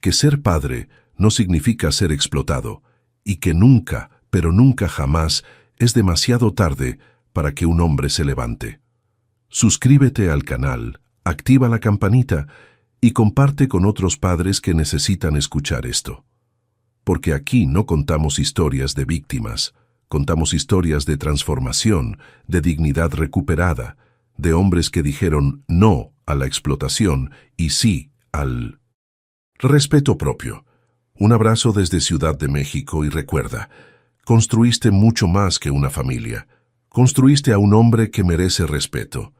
que ser padre no significa ser explotado, y que nunca, pero nunca jamás, es demasiado tarde para que un hombre se levante. Suscríbete al canal, activa la campanita Y comparte con otros padres que necesitan escuchar esto. Porque aquí no contamos historias de víctimas, contamos historias de transformación, de dignidad recuperada, de hombres que dijeron no a la explotación y sí al respeto propio. Un abrazo desde Ciudad de México y recuerda, construiste mucho más que una familia. Construiste a un hombre que merece respeto.